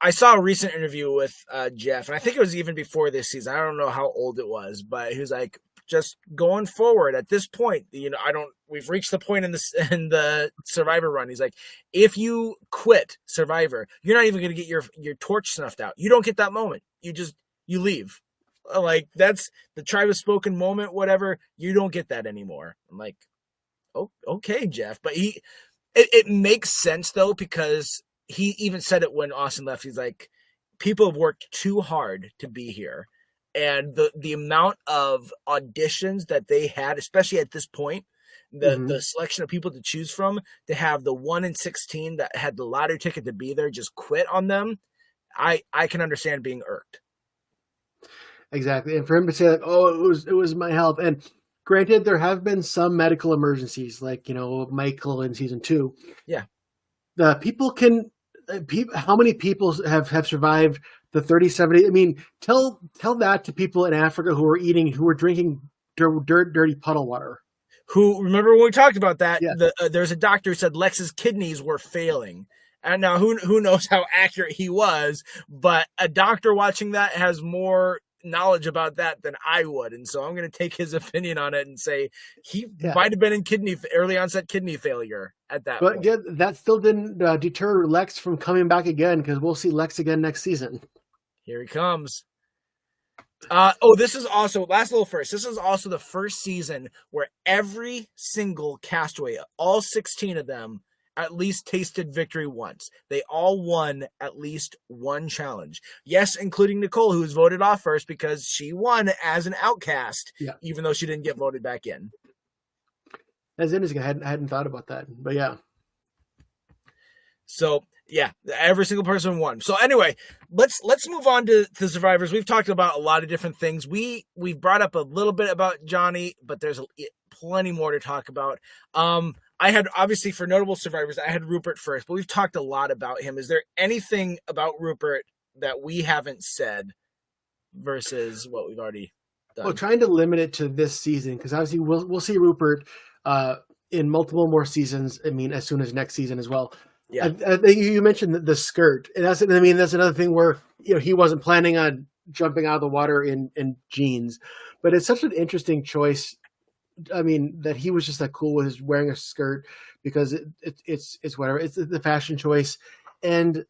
I saw a recent interview with Jeff, and I think it was even before this season. I don't know how old it was, but he was like, just going forward at this point, we've reached the point in the Survivor run. He's like, if you quit Survivor, you're not even going to get your torch snuffed out. You don't get that moment. You leave. Like, that's the tribe of spoken moment, whatever. You don't get that anymore. I'm like, oh, okay, Jeff. But it makes sense though, because he even said it when Austin left. He's like, people have worked too hard to be here. And the amount of auditions that they had, especially at this point, the selection of people to choose from, to have the 1 in 16 that had the lottery ticket to be there just quit on them, I can understand being irked. Exactly. And for him to say like, oh, it was my health. And granted, there have been some medical emergencies, like, Michael in season 2. Yeah. How many people have survived the 37? I mean, tell that to people in Africa who are drinking dirty puddle water. Who, remember when we talked about that? Yeah. There's a doctor who said Lex's kidneys were failing. And now who knows how accurate he was, but a doctor watching that has more knowledge about that than I would. And so I'm going to take his opinion on it and say he might have been in early onset kidney failure at that point. But that still didn't deter Lex from coming back again, because we'll see Lex again next season. Here he comes. This is also last little first. This is also the first season where every single castaway, all 16 of them, at least tasted victory once. They all won at least one challenge. Yes, including Nicole, who was voted off first because she won as an outcast, Yeah. even though she didn't get voted back in. That's interesting. I hadn't thought about that, but yeah. So yeah, every single person won. So anyway, let's move on to the survivors. We've talked about a lot of different things. We've brought up a little bit about Johnny, but there's plenty more to talk about. I had, obviously, for notable survivors, I had Rupert first, but we've talked a lot about him. Is there anything about Rupert that we haven't said versus what we've already done? Well, trying to limit it to this season, because obviously we'll see Rupert in multiple more seasons. I mean, as soon as next season as well. Yeah. I think you mentioned the skirt, and that's another thing where he wasn't planning on jumping out of the water in jeans, but it's such an interesting choice. I mean, that he was just cool with his wearing a skirt because it's whatever. It's the fashion choice, and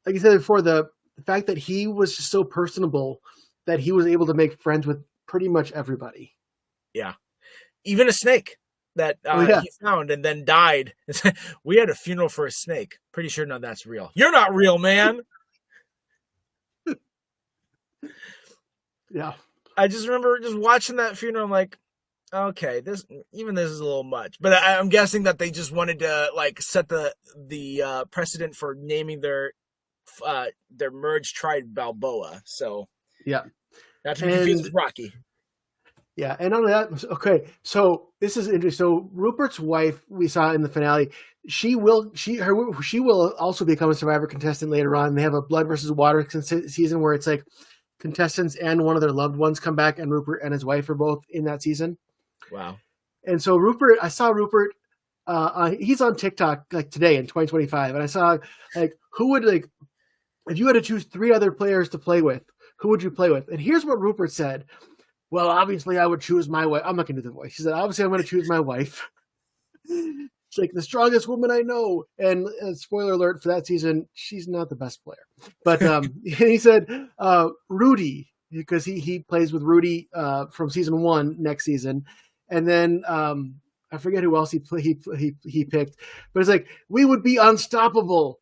like you said before, the fact that he was just so personable that he was able to make friends with pretty much everybody. Yeah, even a snake that he found and then died. We had a funeral for a snake. Pretty sure none of that's real. You're not real, man. Yeah, I just remember just watching that funeral. I'm like, okay, this is a little much, but I'm guessing that they just wanted to set the precedent for naming their merged tribe Balboa. So yeah, not to be confused with Rocky. Yeah, and on that, okay, so this is interesting. So Rupert's wife, we saw in the finale, she will also become a Survivor contestant later on. They have a blood versus water season where it's contestants and one of their loved ones come back, and Rupert and his wife are both in that season. Wow. And so Rupert, I saw Rupert, he's on TikTok today in 2025, and I saw who would if you had to choose 3 other players to play with, who would you play with? And here's what Rupert said. Well, obviously I would choose my wife. I'm not going to do the voice. He said, obviously I'm going to choose my wife. It's the strongest woman I know. And spoiler alert for that season, she's not the best player. But he said Rudy, because he plays with Rudy from season 1 next season. And then I forget who else he picked. But it's we would be unstoppable.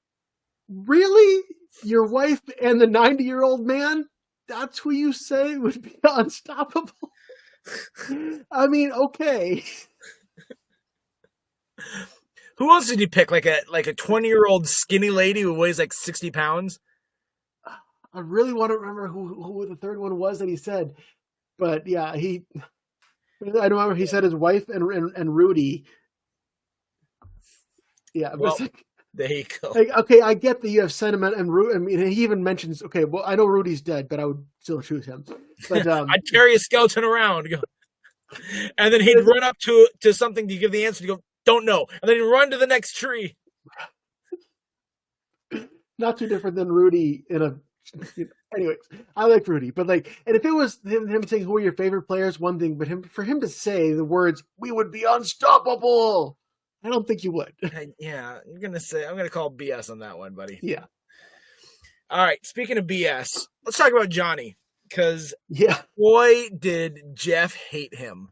Really? Your wife and the 90-year-old man? That's who you say would be unstoppable? I mean, okay. Who else did you pick? Like a 20-year-old skinny lady who weighs 60 pounds? I really want to remember who the third one was that he said. But yeah, I remember he said his wife and Rudy. Yeah, well, there you go. Okay, I get that you have sentiment, and I mean, he even mentions, okay, well, I know Rudy's dead, but I would still choose him. But I'd carry a skeleton around, and then he'd run up to something to give the answer. To go, don't know, and then he'd run to the next tree. Not too different than Rudy in a. Anyways, I like Rudy, but and if it was him saying who are your favorite players, one thing, but for him to say the words, "We would be unstoppable." I don't think you would. Yeah, I'm gonna call BS on that one, buddy. Yeah. All right. Speaking of BS, let's talk about Johnny, because boy, did Jeff hate him.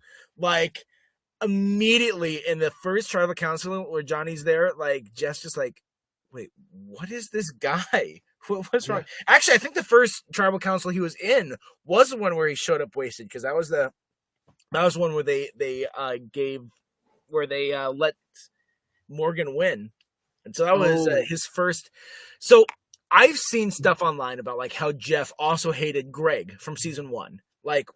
Immediately in the first tribal council where Johnny's there, Jeff's just wait, what is this guy? What's wrong? Actually, I think the first tribal council he was in was the one where he showed up wasted, because that was one where they let Morgan win. And so that was his first. So I've seen stuff online about how Jeff also hated Greg from season 1.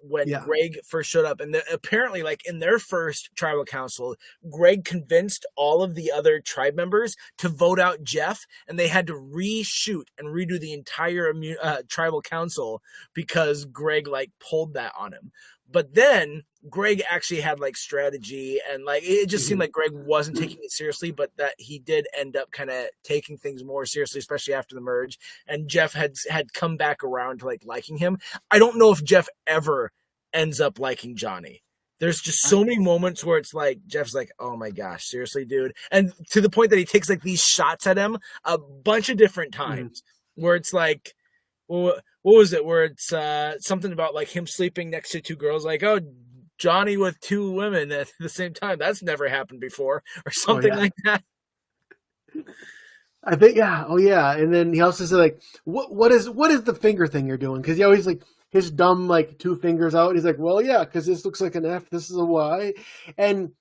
When Greg first showed up, and apparently in their first tribal council, Greg convinced all of the other tribe members to vote out Jeff, and they had to reshoot and redo the entire tribal council because Greg pulled that on him. But then Greg actually had strategy, and it just seemed like Greg wasn't taking it seriously, but that he did end up kind of taking things more seriously, especially after the merge. And Jeff had come back around to liking him. I don't know if Jeff ever ends up liking Johnny. There's just so many moments where it's Jeff's oh my gosh, seriously, dude. And to the point that he takes these shots at him a bunch of different times where it's what was it? Where it's something about like him sleeping next to two girls, like, oh, Johnny with two women at the same time. That's never happened before, or Oh something yeah. like that. I think yeah. Oh yeah. And then he also said like, what is the finger thing you're doing? Because he always like his dumb like two fingers out. He's like, well yeah, because this looks like an F. This is a Y. And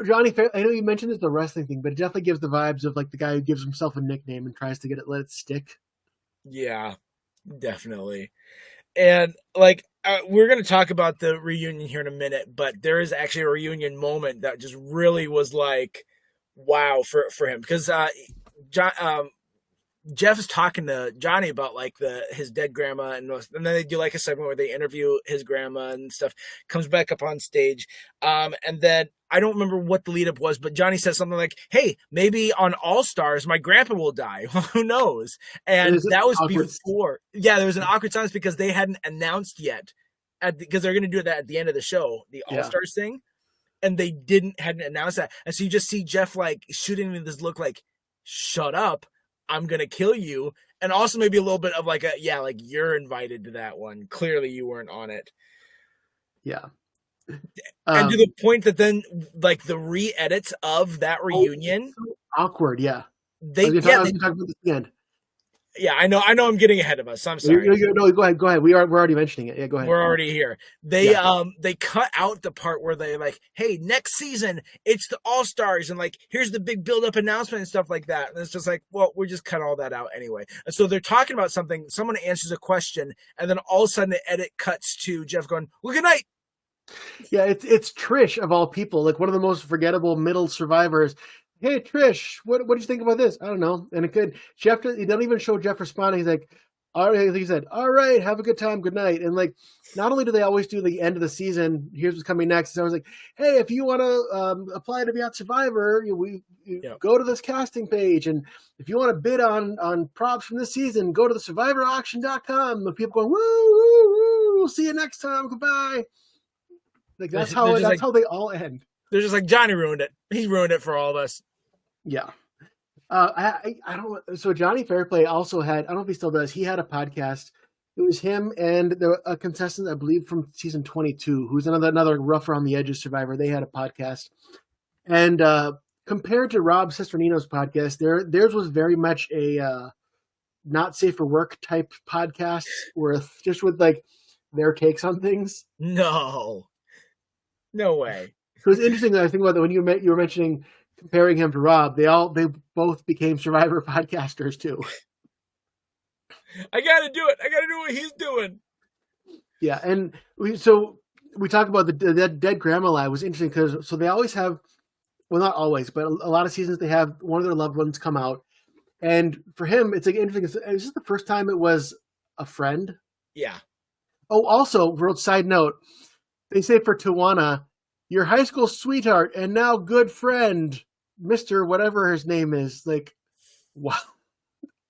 Johnny Fair, I know you mentioned it's the wrestling thing, but it definitely gives the vibes of like the guy who gives himself a nickname and tries to let it stick. Yeah, definitely. And like we're going to talk about the reunion here in a minute, but there is actually a reunion moment that just really was like, wow, for him, because John, Jeff is talking to Johnny about like his dead grandma, and then they do like a segment where they interview his grandma and stuff. Comes back up on stage, and then I don't remember what the lead up was, but Johnny says something like, "Hey, maybe on All Stars, my grandpa will die. Who knows?" And And it's that was awkward. before. Yeah, there was an awkward silence because they hadn't announced yet, because they're going to do that at the end of the show, the All Yeah. Stars thing, and they hadn't announced that, and so you just see Jeff like shooting me this look like, "Shut up, I'm gonna kill you," and also maybe a little bit of like like you're invited to that one. Clearly, you weren't on it, Yeah. and to the point that then like the re-edits of that Oh, reunion, so awkward. Yeah. I they was yeah gonna talk about this again. yeah I know I'm getting ahead of us. I'm sorry. No, go ahead. Go ahead. We're already mentioning it. Yeah, go ahead. We're already here. Yeah. They cut out the part where they like, hey, next season it's the All Stars, and like here's the big build up announcement and stuff like that. And it's just like, well, we just cut all that out anyway. And so they're talking about something. Someone answers a question, and then all of a sudden the edit cuts to Jeff going, "Well, good night." Yeah, it's Trish of all people, like one of the most forgettable middle survivors. Hey Trish, what do you think about this? I don't know. And it could Jeff. He doesn't even show Jeff responding. He's like, all right. He said, all right, have a good time, good night. And like, not only do they always do the end of the season, here's what's coming next. So I was like, hey, if you want to apply to be on Survivor, go to this casting page, and if you want to bid on props from this season, go to the SurvivorAuction.com. And people going, woo, woo, woo. We'll see you next time. Goodbye. Like that's how they all end. They're just like, Johnny ruined it. He ruined it for all of us. Yeah. I don't. So Johnny Fairplay also had. I don't know if he still does. He had a podcast. It was him and a contestant, I believe, from season 22, who's another rough around the edges survivor. They had a podcast, and compared to Rob Cesternino's podcast, theirs was very much a not safe for work type podcast, with like their takes on things. No way. So it was interesting that I think about that when you were mentioning comparing him to Rob. They both became Survivor podcasters too. I gotta do it. I gotta do what he's doing. Yeah, and we talk about the dead grandma lie was interesting because they always have, well, not always, but a lot of seasons they have one of their loved ones come out, and for him it's like interesting. Is this the first time it was a friend? Yeah. Oh, also, world side note, they say for Tawana, your high school sweetheart and now good friend, Mr. whatever his name is. Like, wow.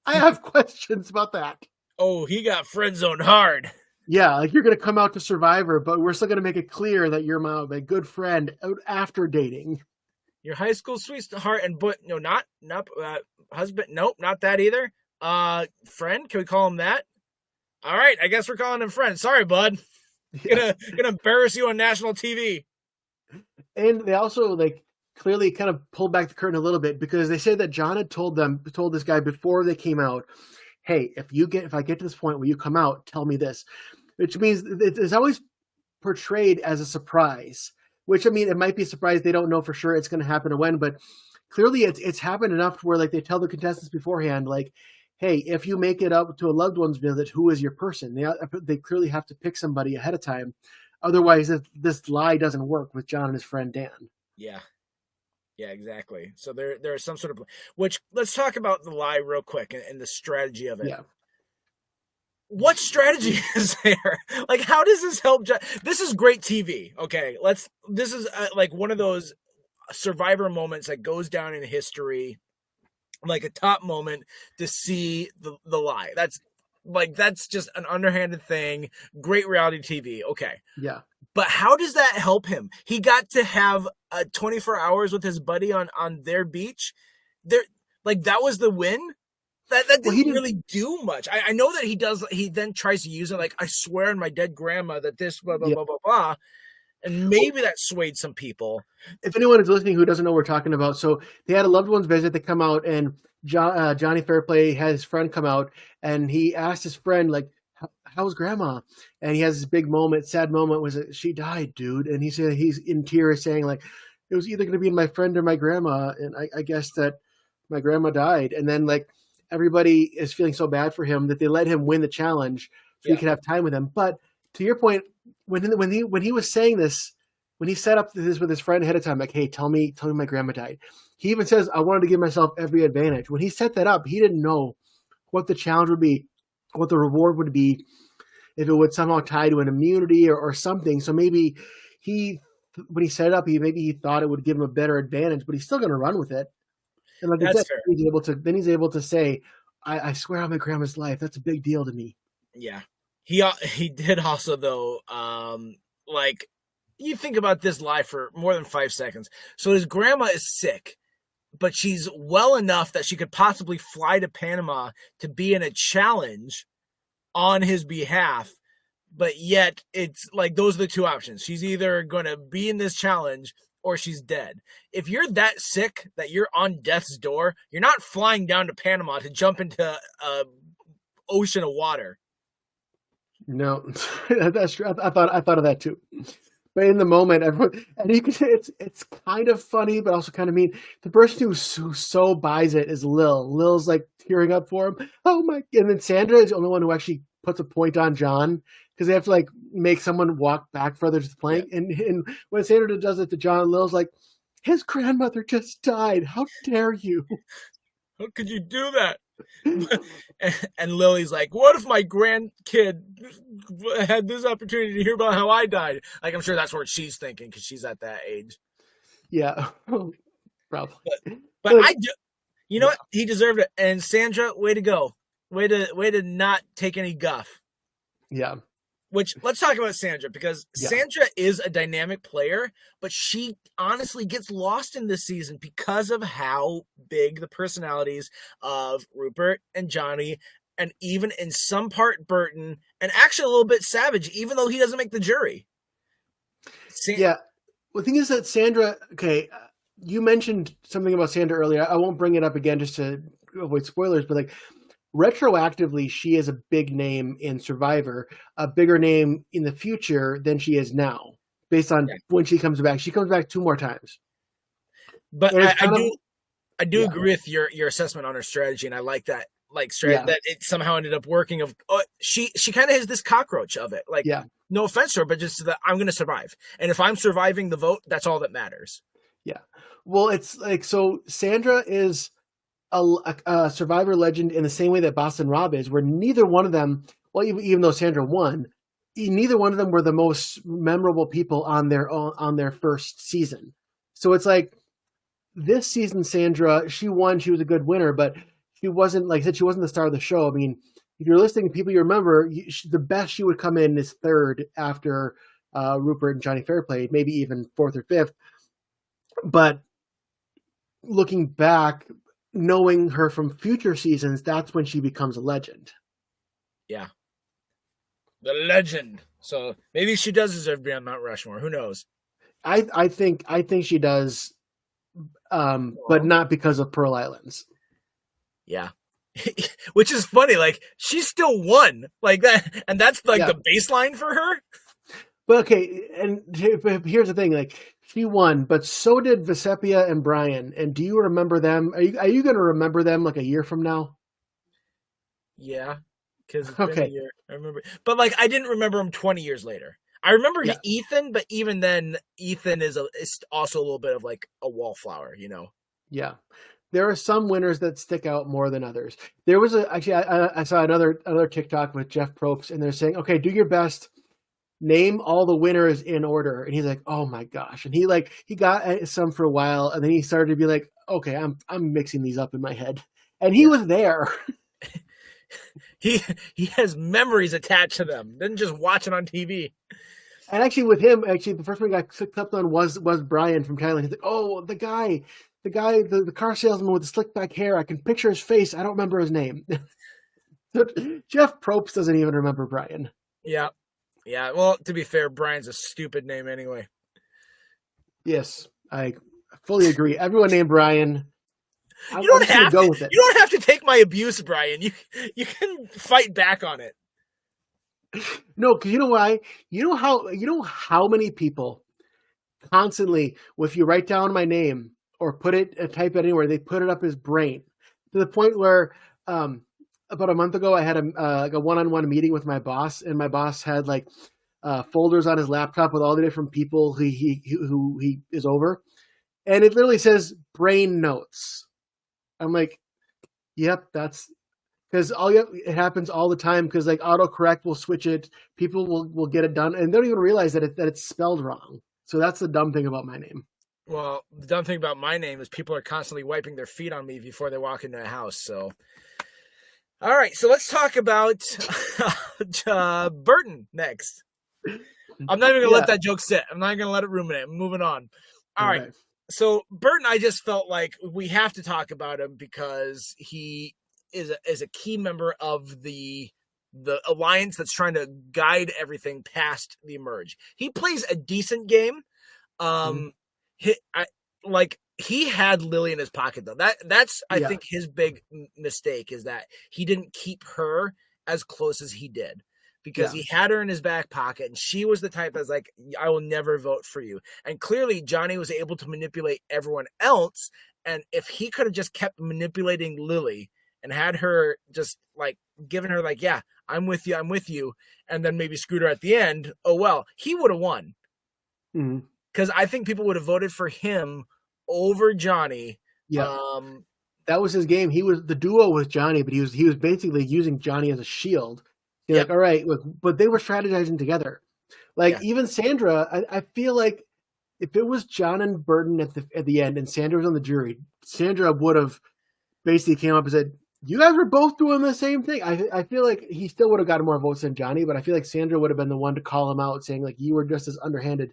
I have questions about that. Oh, he got friend zoned hard. Yeah, like you're going to come out to Survivor, but we're still going to make it clear that you're my good friend after dating. Your high school sweetheart not husband. Nope, not that either. Friend, can we call him that? All right, I guess we're calling him friend. Sorry, bud. Yeah. Gonna embarrass you on national TV. And they also clearly kind of pulled back the curtain a little bit because they say that John had told this guy before they came out, hey, if I get to this point where you come out, tell me this, which means it's always portrayed as a surprise, which, I mean, it might be a surprise. They don't know for sure it's going to happen or when, but clearly it's happened enough to where they tell the contestants beforehand, hey, if you make it up to a loved one's visit, who is your person? They clearly have to pick somebody ahead of time. Otherwise, this lie doesn't work with John and his friend Dan. Yeah. Yeah, exactly. So there is some sort of, which let's talk about the lie real quick and the strategy of it. Yeah. What strategy is there? Like, how does this help? This is great TV. Okay, this is one of those Survivor moments that goes down in history, like a top moment to see the lie. That's just an underhanded thing. Great reality TV. Okay. Yeah. But how does that help him? He got to have 24 hours with his buddy on their beach. That was the win. That Well, didn't really do much. I know that he does. He then tries to use it like, I swear on my dead grandma that this blah blah Yeah. blah blah blah, and maybe that swayed some people. If anyone is listening who doesn't know what we're talking about, so they had a loved one's visit. They come out, and Johnny Fairplay had his friend come out, and he asked his friend, like, how's grandma? And he has this big moment, sad moment, was it, she died, dude. And he said he's in tears saying, like, it was either going to be my friend or my grandma. And I guess that my grandma died. And then, like, everybody is feeling so bad for him that they let him win the challenge so he could have time with him. But to your point, when he was saying this, when he set up this with his friend ahead of time, like, hey, tell me my grandma died. He even says, I wanted to give myself every advantage. When he set that up, he didn't know what the challenge would be, what the reward would be, if it would somehow tie to an immunity or something. So maybe when he set it up, maybe he thought it would give him a better advantage, but he's still going to run with it. And like I said, he's able to say, I swear on my grandma's life. That's a big deal to me. Yeah. He did also, though, like, you think about this live for more than 5 seconds. So his grandma is sick, but she's well enough that she could possibly fly to Panama to be in a challenge on his behalf. But yet it's like, those are the two options. She's either going to be in this challenge or she's dead. If you're that sick that you're on death's door, you're not flying down to Panama to jump into a ocean of water. No, that's true. I thought of that too. But in the moment, everyone, and you can say it's kind of funny, but also kind of mean. The person who so buys it is Lil. Lil's like tearing up for him. Oh my! And then Sandra is the only one who actually puts a point on John, because they have to like make someone walk back further to the plank. Yeah. And when Sandra does it to John, Lil's like, his grandmother just died. How dare you? How could you do that? And Lily's like, what if my grandkid had this opportunity to hear about how I died? Like, I'm sure that's what she's thinking, because she's at that age. Yeah, probably. But I do, you know what? He deserved it. And Sandra, way to go. Way to not take any guff. Yeah. Which, let's talk about Sandra, because Sandra is a dynamic player, but she honestly gets lost in this season because of how big the personalities of Rupert and Johnny, and even in some part Burton, and actually a little bit Savage, even though he doesn't make the jury. Yeah. Well, the thing is that Sandra, okay, you mentioned something about Sandra earlier. I won't bring it up again just to avoid spoilers, but like, retroactively, she is a big name in Survivor, a bigger name in the future than she is now, based on when she comes back. She comes back 2 more times. But I do agree with your assessment on her strategy, and I like that. Like, that it somehow ended up working. She kind of has this cockroach of it. Like, no offense to her, but just that I'm going to survive, and if I'm surviving the vote, that's all that matters. Yeah. Well, it's like, so Sandra is a Survivor legend in the same way that Boston Rob is, where neither one of them, well, even though Sandra won, neither one of them were the most memorable people on their first season. So it's like, this season, Sandra, she won. She was a good winner, but she wasn't, like I said, she wasn't the star of the show. I mean, if you're listening to people you remember, the best she would come in is 3rd after Rupert and Johnny Fairplay, maybe even 4th or 5th. But looking back, knowing her from future seasons, that's when she becomes a legend. Yeah. The legend. So maybe she does deserve to be on Mount Rushmore. Who knows? I think she does, but not because of Pearl Islands. Yeah. Which is funny. Like, she still won. Like that, and that's like the baseline for her. But okay, and here's the thing, like, she won, but so did Vesepia and Brian. And do you remember them? Are you going to remember them like a year from now? Yeah, because it's been a year. I remember, but like, I didn't remember him 20 years later. I remember Ethan, but even then, Ethan is also a little bit of like a wallflower, you know? Yeah. There are some winners that stick out more than others. There was I saw another TikTok with Jeff Probst, and they're saying, okay, do your best. Name all the winners in order. And he's like, oh my gosh. And he got some for a while, and then he started to be like, okay, I'm mixing these up in my head. And he was there. He has memories attached to them, didn't just watch it on TV. And actually with him, the first one he got clipped up on was Brian from Thailand. He's like, oh, the guy the guy, the car salesman with the slick back hair. I can picture his face. I don't remember his name. Jeff Probst doesn't even remember Brian. Yeah. Yeah. Well, to be fair, Brian's a stupid name anyway. Yes, I fully agree. Everyone named Brian. I'm You don't just gonna have go to. with it. You don't have to take my abuse, Brian. You can fight back on it. No, because you know why? You know how many people constantly, if you write down my name or put it, type it anywhere, they put it up as brain, to the point where about a month ago I had a one-on-one meeting with my boss, and my boss had like folders on his laptop with all the different people who he is over, and it literally says brain notes. I'm like, yep, that's because it happens all the time, because like autocorrect will switch it, people will get it done and they don't even realize that it's spelled wrong. So that's the dumb thing about my name. Well, the dumb thing about my name is people are constantly wiping their feet on me before they walk into a house. So, all right, so let's talk about Burton next. I'm not even gonna let that joke sit. I'm not even gonna let it ruminate. I'm moving on. All right. So Burton, I just felt like we have to talk about him because he is a key member of the alliance that's trying to guide everything past the Emerge. He plays a decent game. He had Lily in his pocket though. That's I think his big mistake is that he didn't keep her as close as he did, because he had her in his back pocket, and she was the type that's like, I will never vote for you. And clearly Johnny was able to manipulate everyone else. And if he could have just kept manipulating Lily and had her just like given her like, yeah, I'm with you, and then maybe screwed her at the end, oh well, he would have won. Because I think people would have voted for him over Johnny. Yeah. That was his game. He was the duo with Johnny, but he was basically using Johnny as a shield. You're like, all right, look, but they were strategizing together. Like even Sandra, I feel like if it was John and Burton at the end and Sandra was on the jury, Sandra would have basically came up and said, you guys were both doing the same thing. I feel like he still would have gotten more votes than Johnny, but I feel like Sandra would have been the one to call him out, saying like, you were just as underhanded,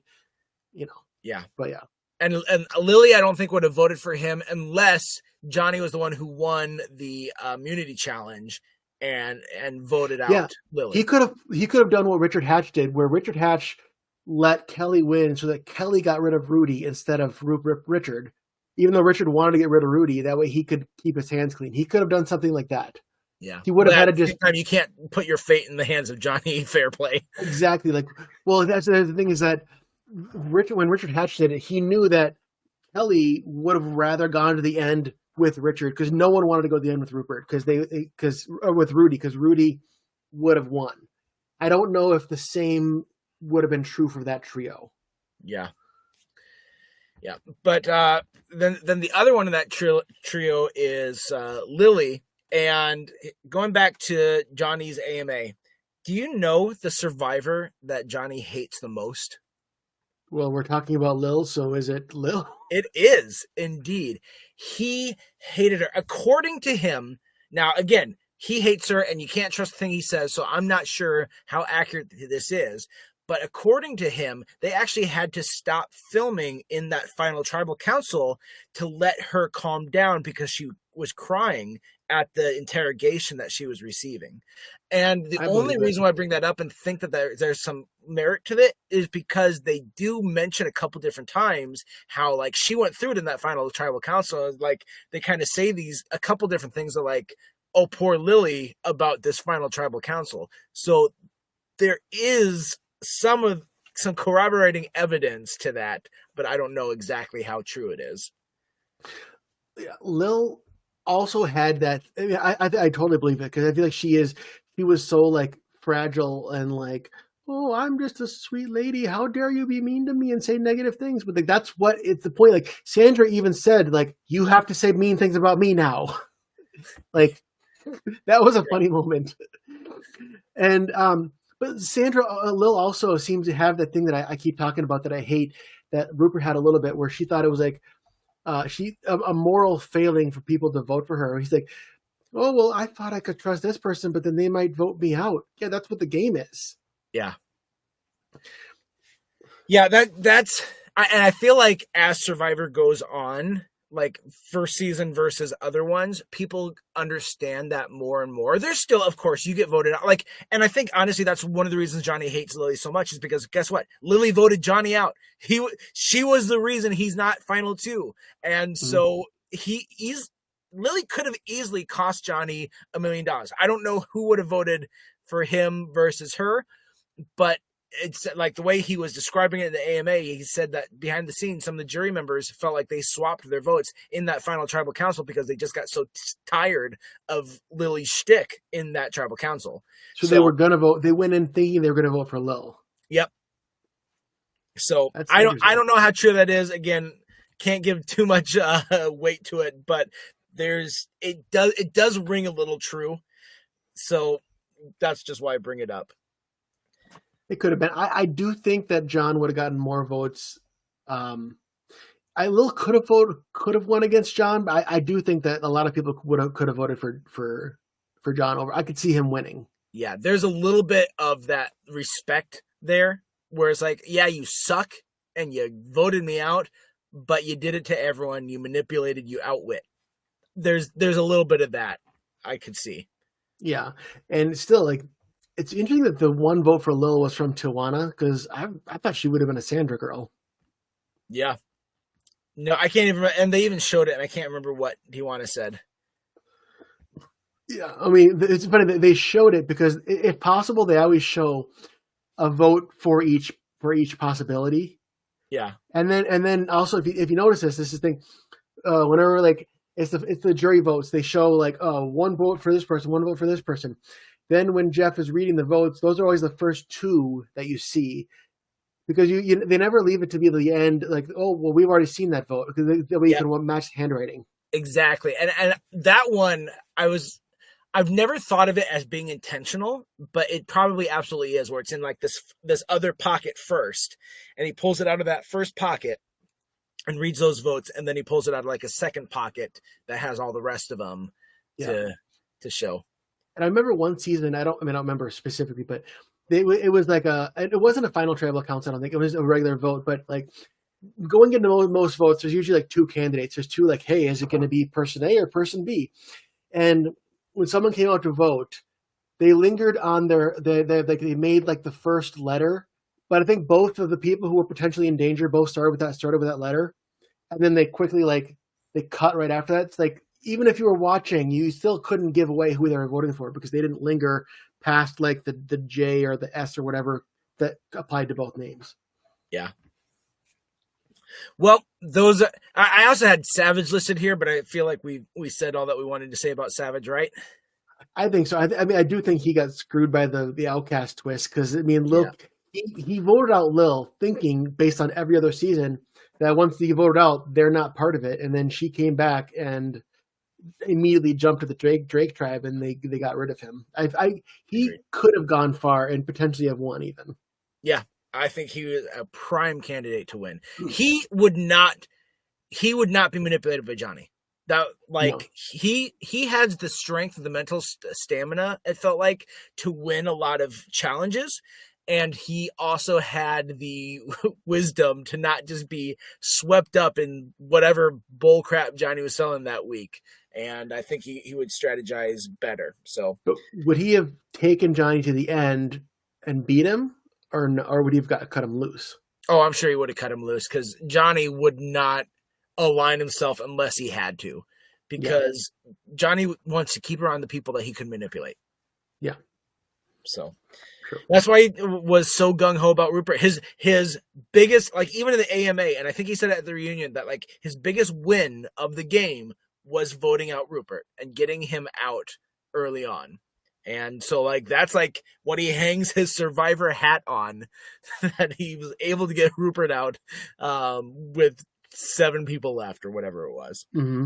you know. Yeah. But yeah. And Lily, I don't think would have voted for him unless Johnny was the one who won the immunity challenge and voted out Lily. He could have done what Richard Hatch did, where Richard Hatch let Kelly win so that Kelly got rid of Rudy instead of Richard, even though Richard wanted to get rid of Rudy. That way he could keep his hands clean. He could have done something like that. Yeah. He would have had to just. You can't put your fate in the hands of Johnny Fairplay. Exactly. Like, well, that's the thing is that when Richard Hatch did it, he knew that Kelly would have rather gone to the end with Richard, because no one wanted to go to the end with Rupert, with Rudy, because Rudy would have won. I don't know if the same would have been true for that trio. Yeah. Yeah. But then the other one in that trio is Lily. And going back to Johnny's AMA, do you know the survivor that Johnny hates the most? Well, we're talking about Lil, so is it Lil? It is, indeed. He hated her. According to him, now, again, he hates her, and you can't trust the thing he says, so I'm not sure how accurate this is. But according to him, they actually had to stop filming in that final tribal council to let her calm down because she was crying at the interrogation that she was receiving. And the only reason why I bring that up and think that there's some merit to it is because they do mention a couple different times how like she went through it in that final tribal council. Like they kind of say a couple different things are like, oh, poor Lily about this final tribal council. So there is some corroborating evidence to that, but I don't know exactly how true it is. Yeah, Lil also had that. I mean, I totally believe it, because I feel like she was so like fragile and like, oh, I'm just a sweet lady. How dare you be mean to me and say negative things? But like, that's what it's the point. Like Sandra even said, like, you have to say mean things about me now. Like that was a funny moment. And but Sandra Lil also seems to have that thing that I keep talking about that I hate, that Rupert had a little bit, where she thought it was like a moral failing for people to vote for her. He's like, oh, well, I thought I could trust this person, but then they might vote me out. Yeah, that's what the game is. Yeah. Yeah, and I feel like as Survivor goes on, like first season versus other ones, people understand that more and more. There's still, of course, you get voted out. Like, and I think honestly, that's one of the reasons Johnny hates Lily so much is because guess what? Lily voted Johnny out. She was the reason he's not final two, and so Lily could have easily cost Johnny $1 million. I don't know who would have voted for him versus her, but it's like the way he was describing it in the AMA, he said that behind the scenes, some of the jury members felt like they swapped their votes in that final tribal council because they just got so tired of Lily's shtick in that tribal council. So they were going to vote. They went in thinking they were going to vote for Lil. Yep. So I don't know how true that is. Again, can't give too much weight to it, but it does ring a little true. So that's just why I bring it up. It could have been. I do think that John would have gotten more votes. Lil could have won against John, but I do think that a lot of people could have voted for John over. I could see him winning. Yeah, there's a little bit of that respect there, where it's like, yeah, you suck and you voted me out, but you did it to everyone. You manipulated, you outwit. There's a little bit of that I could see. Yeah, and still, like, it's interesting that the one vote for Lil was from Tijuana, because I thought she would have been a Sandra girl. Yeah. No, I can't even remember. And they even showed it, and I can't remember what Tijuana said. Yeah, I mean, it's funny that they showed it because, if possible, they always show a vote for each possibility. Yeah. And then also, if you notice this is the thing, whenever, like, it's the jury votes, they show, like, one vote for this person, one vote for this person. Then when Jeff is reading the votes, those are always the first two that you see, because they never leave it to be the end. Like, oh, well, we've already seen that vote, because that way you can match the handwriting. Exactly, and that one I've never thought of it as being intentional, but it probably absolutely is. Where it's in like this other pocket first, and he pulls it out of that first pocket and reads those votes, and then he pulls it out of like a second pocket that has all the rest of them to show. And I remember one season, I don't remember specifically, but it was like it wasn't a final tribal council, I don't think. It was a regular vote, but like going into most votes, there's usually like two candidates. There's two, like, hey, is it going to be person A or person B? And when someone came out to vote, they lingered on they made like the first letter, but I think both of the people who were potentially in danger both started with that letter, and then they quickly they cut right after that. It's like, even if you were watching, you still couldn't give away who they were voting for because they didn't linger past like the J or the S or whatever that applied to both names. Yeah. Well, I also had Savage listed here, but I feel like we said all that we wanted to say about Savage, right? I think so. I mean, I do think he got screwed by the Outcast twist, because I mean, Lil, he voted out Lil, thinking based on every other season that once he voted out, they're not part of it, and then she came back and immediately jumped to the Drake tribe, and they got rid of him. He could have gone far and potentially have won even. Yeah, I think he was a prime candidate to win. He would not be manipulated by Johnny. That he has the strength, the mental stamina, it felt like, to win a lot of challenges, and he also had the wisdom to not just be swept up in whatever bullcrap Johnny was selling that week. And I think he would strategize better. So, but would he have taken Johnny to the end and beat him, or would he have cut him loose? Oh, I'm sure he would have cut him loose, because Johnny would not align himself unless he had to, because Johnny wants to keep around the people that he can manipulate. Yeah. So that's why he was so gung-ho about Rupert. His biggest, like, even in the AMA, and I think he said it at the reunion, that like his biggest win of the game was voting out Rupert and getting him out early on. And so, like, that's like what he hangs his survivor hat on, that he was able to get Rupert out with 7 people left or whatever it was. Mm-hmm.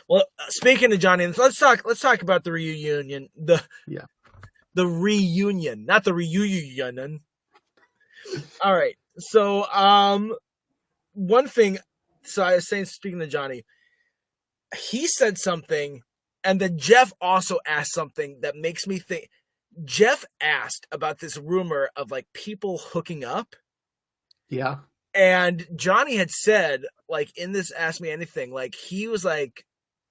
Well, speaking of Johnny, let's talk about the reunion. The reunion, not the reunion. All right. So, one thing. So I was saying, speaking of Johnny, he said something, and then Jeff also asked something that makes me think. Jeff asked about this rumor of like people hooking up. Yeah. And Johnny had said, like, in this Ask Me Anything, like, he was like,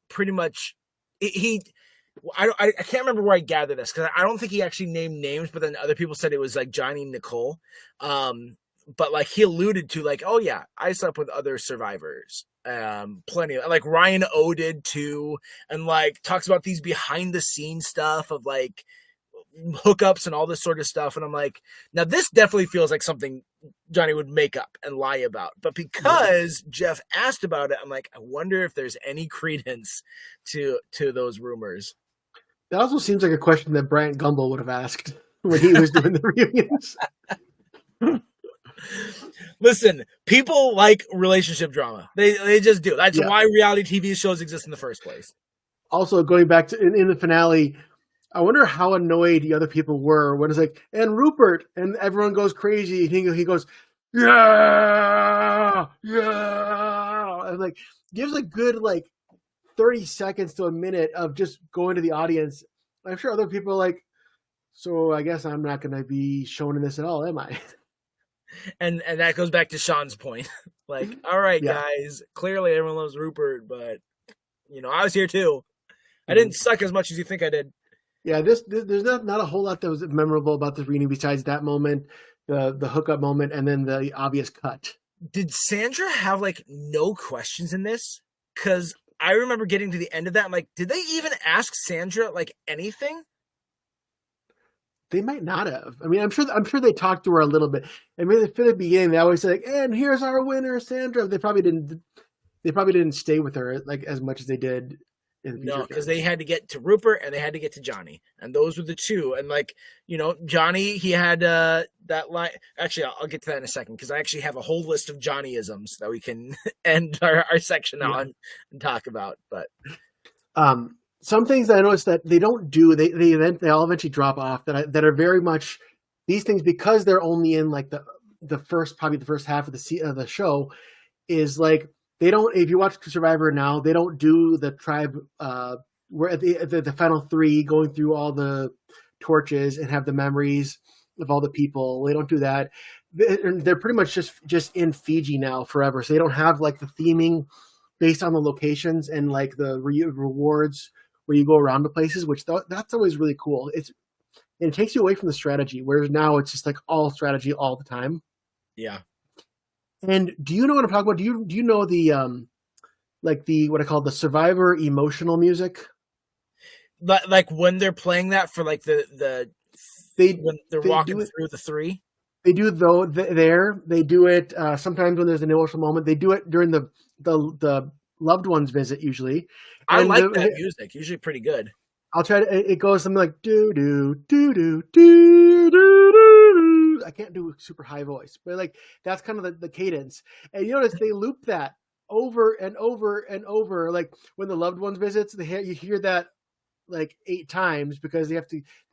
pretty much, I can't remember where I gathered this because I don't think he actually named names, but then other people said it was like Johnny and Nicole. But like he alluded to, like, oh yeah, I slept with other survivors. Plenty of, like, Ryan O did too, and like talks about these behind the scenes stuff of like hookups and all this sort of stuff. And I'm like, now this definitely feels like something Johnny would make up and lie about. But because Jeff asked about it, I'm like, I wonder if there's any credence to those rumors. That also seems like a question that Bryant Gumbel would have asked when he was doing the reunions. Listen, people like relationship drama. They just do. That's why reality TV shows exist in the first place. Also, going back to in the finale, I wonder how annoyed the other people were when it's like, and Rupert, and everyone goes crazy. And he goes, yeah, yeah, and like gives a good like 30 seconds to a minute of just going to the audience. I'm sure other people are like, so I guess I'm not going to be shown in this at all, am I? And that goes back to Sean's point. Like, all right, guys, clearly everyone loves Rupert, but I was here too. I didn't suck as much as you think I did. Yeah, there's not a whole lot that was memorable about this reunion besides that moment, the hookup moment, and then the obvious cut. Did Sandra have like no questions in this? Because I remember getting to the end of that. I'm like, did they even ask Sandra like anything? They might not have. I mean, I'm sure they talked to her a little bit. I mean, for the beginning, they always say, like, and here's our winner, Sandra. They probably didn't stay with her like as much as they did. No, because they had to get to Rupert and they had to get to Johnny, and those were the two. And like, Johnny, he had that line. Actually, I'll get to that in a second because I actually have a whole list of Johnny-isms that we can end our section on and talk about. But some things that I noticed that they don't do, they all eventually drop off that are very much these things because they're only in like the first half of the show is like they don't. If you watch Survivor now, they don't do the tribe where at the final three going through all the torches and have the memories of all the people. They don't do that. They're pretty much just in Fiji now forever. So they don't have like the theming based on the locations and like the rewards where you go around the places, which that's always really cool. It takes you away from the strategy, whereas now it's just like all strategy all the time. Yeah. And do you know what I'm talking about? Do you know the like the what I call the Survivor emotional music? Like when they're playing that for like when they're walking through the three. They do they do it sometimes when there's an emotional moment. They do it during the loved ones visit usually. I like that music. Usually pretty good. I'll try to. It goes something like do do do do do do do. I can't do a super high voice, but like that's kind of the cadence. And you notice they loop that over and over and over. Like when the loved ones visits, you hear that like 8 times because they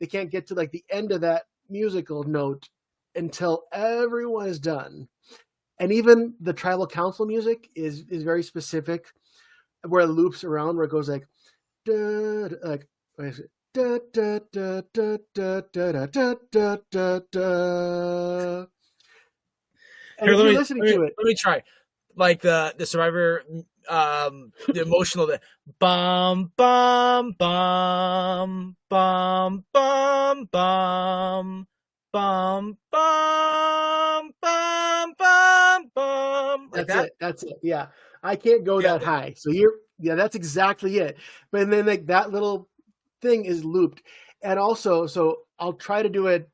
can't get to like the end of that musical note until everyone is done. And even the tribal council music is very specific, where it loops around, where it goes like, like, da da da da da da da da da da. And here, if you're listening to it, let me try. Like the Survivor, the emotional, the bum bum bum bum bum bum. Bum bum bum bum bum. Like that's it. Yeah, I can't go that high. So that's exactly it. But then like that little thing is looped, and also, so I'll try to do it.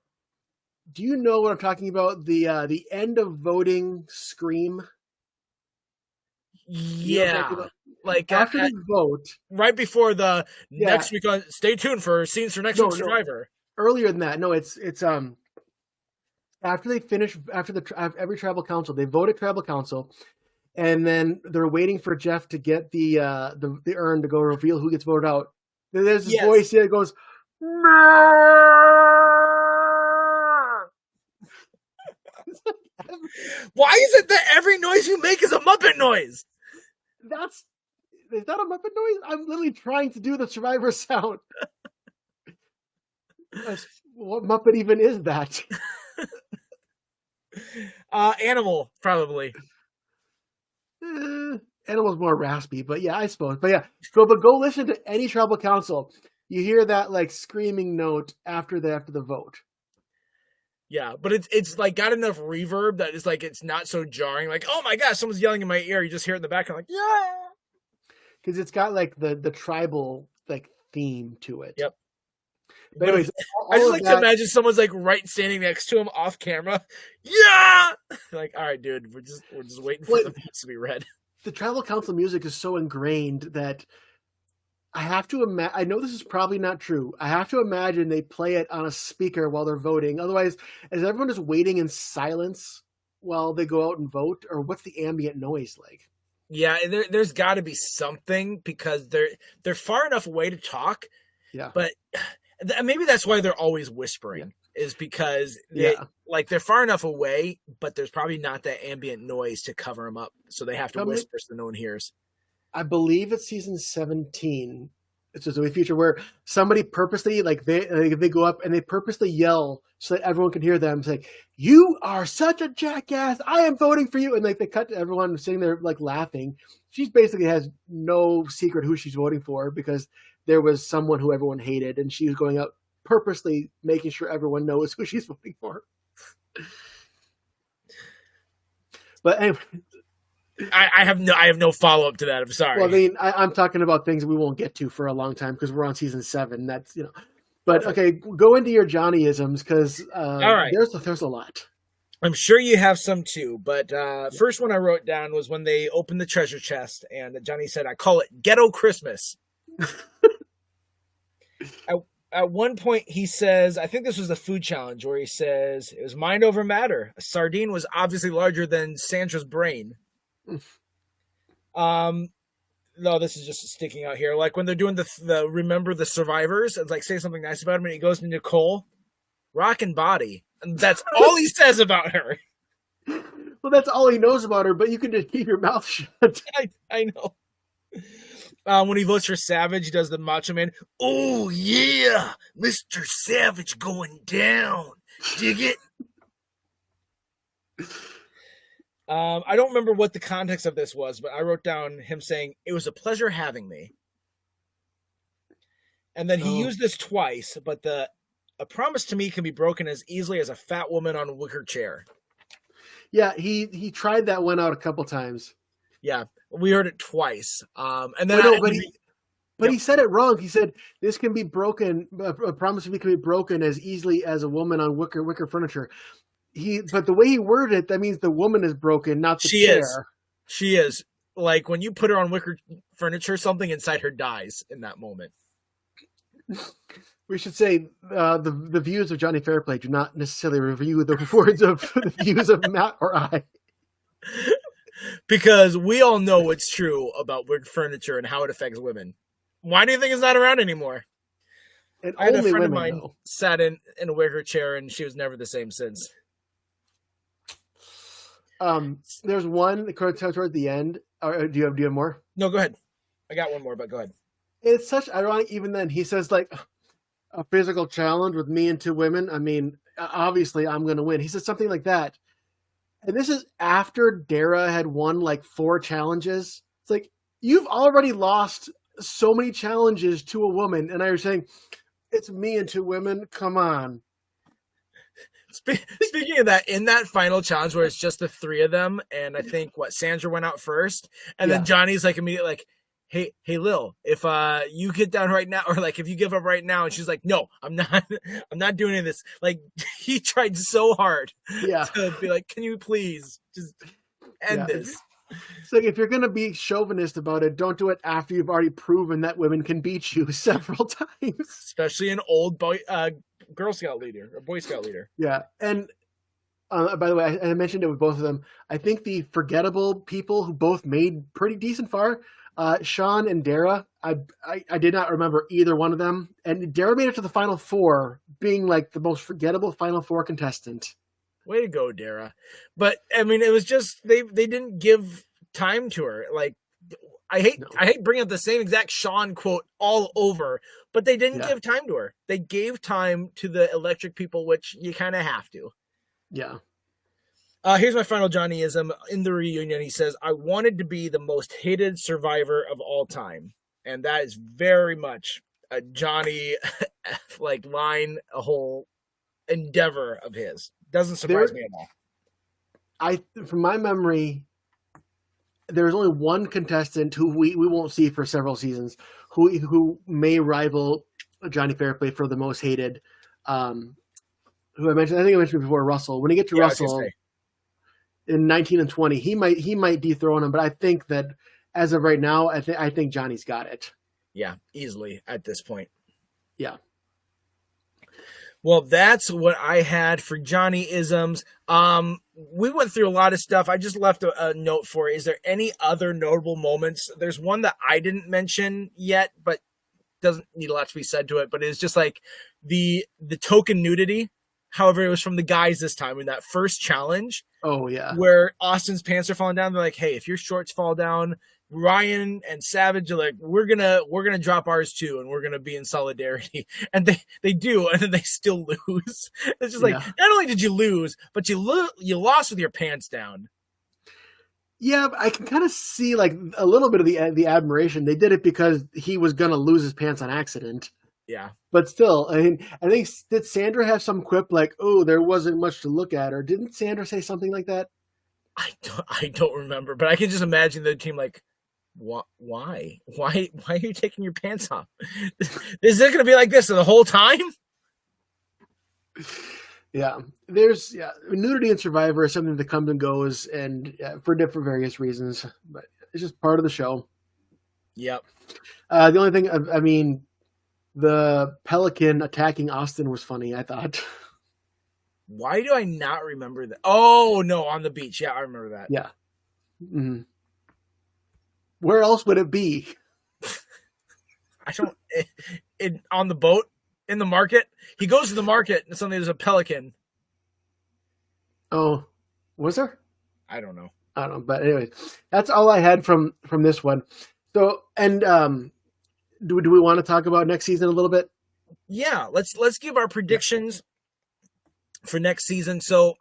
Do you know what I'm talking about? The end of voting scream. Yeah, like after the vote, right before the next week on. Stay tuned for scenes for next week's Survivor. Earlier than that, no, it's after they finish every tribal council, they vote at tribal council, and then they're waiting for Jeff to get the urn to go reveal who gets voted out. Then there's this voice here that goes, why is it that every noise you make is a Muppet noise? Is that a Muppet noise? I'm literally trying to do the Survivor sound. What Muppet even is that? Animal, probably. Eh, Animal's more raspy, but yeah, I suppose. But yeah, but go listen to any tribal council. You hear that like screaming note after the vote. Yeah, but it's like got enough reverb that it's like it's not so jarring. Like, oh my gosh, someone's yelling in my ear. You just hear it in the background, like, yeah. Because it's got like the tribal like theme to it. Yep. But But anyways, I all just of like to that. imagine someone's like right standing next to him off camera. Yeah. Like, all right, dude, we're just waiting for Well, the votes to be read. the tribal council music is so ingrained that I have to imagine. I know this is probably not true. I have to imagine they play it on a speaker while they're voting. Otherwise, is everyone just waiting in silence while they go out and vote, or what's the ambient noise like? Yeah, there's got to be something because they're far enough away to talk, Yeah, but maybe that's why they're always whispering is because yeah. they're far enough away, but there's probably not that ambient noise to cover them up, so they have to whisper so no one hears. I believe it's season 17. It's just a feature where somebody purposely they go up and they purposely yell so that everyone can hear them say, "You are such a jackass! I am voting for you!" And like they cut to everyone sitting there like laughing. She basically has no secret who she's voting for because there was someone who everyone hated, and she was going out purposely making sure everyone knows who she's voting for. But anyway, I have no follow up to that. I'm sorry. well, I mean, I'm talking about things we won't get to for a long time because we're on season 7. That's But Perfect. okay, go into your Johnny-isms because All right. there's a lot. I'm sure you have some too, but first one I wrote down was when they opened the treasure chest, and Johnny said, "I call it Ghetto Christmas." At one point, he says, I think this was the food challenge, where he says, it was mind over matter. A sardine was obviously larger than Sandra's brain. No, this is just sticking out here. Like when they're doing the remember the survivors, and like say something nice about him, and he goes to Nicole, rockin' body. And that's all he says about her. Well, that's all he knows about her, but you can just keep your mouth shut. I know. When he votes for Savage, he does the Macho Man. Oh, yeah, Mr. Savage going down. Dig it? I don't remember what the context of this was, but I wrote down him saying, it was a pleasure having me. And then he used this twice, but a promise to me can be broken as easily as a fat woman on a wicker chair. Yeah, he tried that one out a couple times. Yeah, we heard it twice. And then he said it wrong. He said this can be broken. A promise to me can be broken as easily as a woman on wicker furniture. But the way he worded it, that means the woman is broken, not the chair. She is. Like when you put her on wicker furniture, something inside her dies in that moment. We should say the views of Johnny Fairplay do not necessarily review the words of the views of Matt or I. Because we all know what's true about wicker furniture and how it affects women. Why do you think it's not around anymore? And I had only a friend women, of mine though. sat in a wicker chair, and she was never the same since. There's one toward the end. Do you have more? No, go ahead. I got one more, but go ahead. It's such ironic. Even then, he says like a physical challenge with me and 2 women. I mean, obviously, I'm going to win. He says something like that, and this is after Dara had won like 4 challenges. It's like you've already lost so many challenges to a woman, and I was saying it's me and 2 women. Come on. Speaking of that, in that final challenge where it's just the 3 of them, and I think Sandra went out first, and then Johnny's like immediately like, hey Lil, if you get down right now, or like if you give up right now, and she's like, no, I'm not doing any of this. Like he tried so hard to be like, can you please just end this? It's like if you're gonna be chauvinist about it, don't do it after you've already proven that women can beat you several times. Especially an old boy Girl Scout leader or Boy Scout leader. Yeah, and by the way, I mentioned it with both of them. I think the forgettable people who both made pretty decent far, Sean and Dara. I did not remember either one of them, and Dara made it to the final 4, being like the most forgettable final 4 contestant. Way to go, Dara! But I mean, it was just they didn't give time to her. Like I hate bringing up the same exact Sean quote all over, but they didn't give time to her. They gave time to the electric people, which you kind of have to. Yeah. Here's my final Johnnyism. In the reunion, he says, "I wanted to be the most hated survivor of all time." And that is very much a Johnny like line, a whole endeavor of his. Doesn't surprise me at all. From my memory, there's only one contestant who we won't see for several seasons who may rival Johnny Fairplay for the most hated. Who I think I mentioned before, Russell. When you get to Russell in 19 and 20, he might dethrone him, but I think that as of right now, I think Johnny's got it. Yeah, easily at this point. Yeah. Well, that's what I had for Johnny-isms. We went through a lot of stuff. I just left a note for it. Is there any other notable moments? There's one that I didn't mention yet, but doesn't need a lot to be said to it. But it's just like the token nudity. However, it was from the guys this time in that first challenge. Oh, yeah. Where Austin's pants are falling down. They're like, hey, if your shorts fall down, Ryan and Savage are like, we're gonna drop ours too, and we're gonna be in solidarity. And they do, and then they still lose. It's just like, not only did you lose, but you lost with your pants down. Yeah, I can kind of see like a little bit of the admiration. They did it because he was gonna lose his pants on accident. Yeah. But still, I mean, I think, did Sandra have some quip like, oh, there wasn't much to look at? Or didn't Sandra say something like that? I don't remember, but I can just imagine the team like, why are you taking your pants off? Is it going to be like this the whole time? Yeah, nudity in Survivor is something that comes and goes, and for various reasons, but it's just part of the show. Yep. The only thing, I mean, the pelican attacking Austin was funny, I thought. Why do I not remember that? Oh, no, on the beach. Yeah, I remember that. Yeah. Mm-hmm. Where else would it be? I don't... on the boat? In the market? He goes to the market and suddenly there's a pelican. Oh, was there? I don't know. But anyway, that's all I had from this one. So, and do we want to talk about next season a little bit? Yeah, let's give our predictions for next season. So,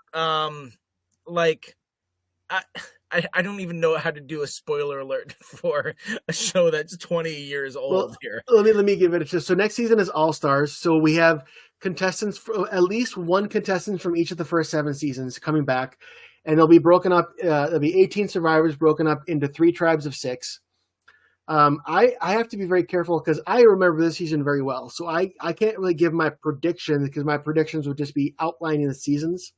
I don't even know how to do a spoiler alert for a show that's 20 years old here. Let me give it a try. So next season is All Stars. So we have contestants, at least one contestant from each of the first 7 seasons coming back, and they'll be broken up. There'll be 18 survivors broken up into 3 tribes of 6. I have to be very careful because I remember this season very well. So I can't really give my predictions because my predictions would just be outlining the seasons.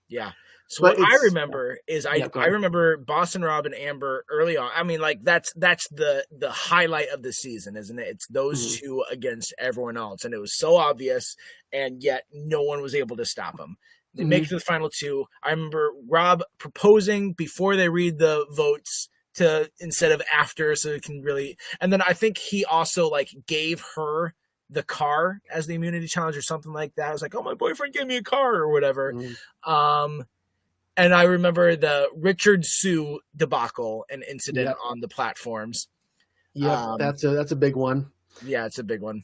Yeah. So what I remember is I remember Boston Rob and Amber early on. I mean, like that's the highlight of the season, isn't it? It's those two against everyone else, and it was so obvious, and yet no one was able to stop them. They make it to the final 2. I remember Rob proposing before they read the votes instead of after, so it can really. And then I think he also like gave her the car as the immunity challenge or something like that. I was like, oh, my boyfriend gave me a car or whatever. And I remember the Richard Sue debacle and incident on the platforms. Yeah, that's a big one. Yeah, it's a big one.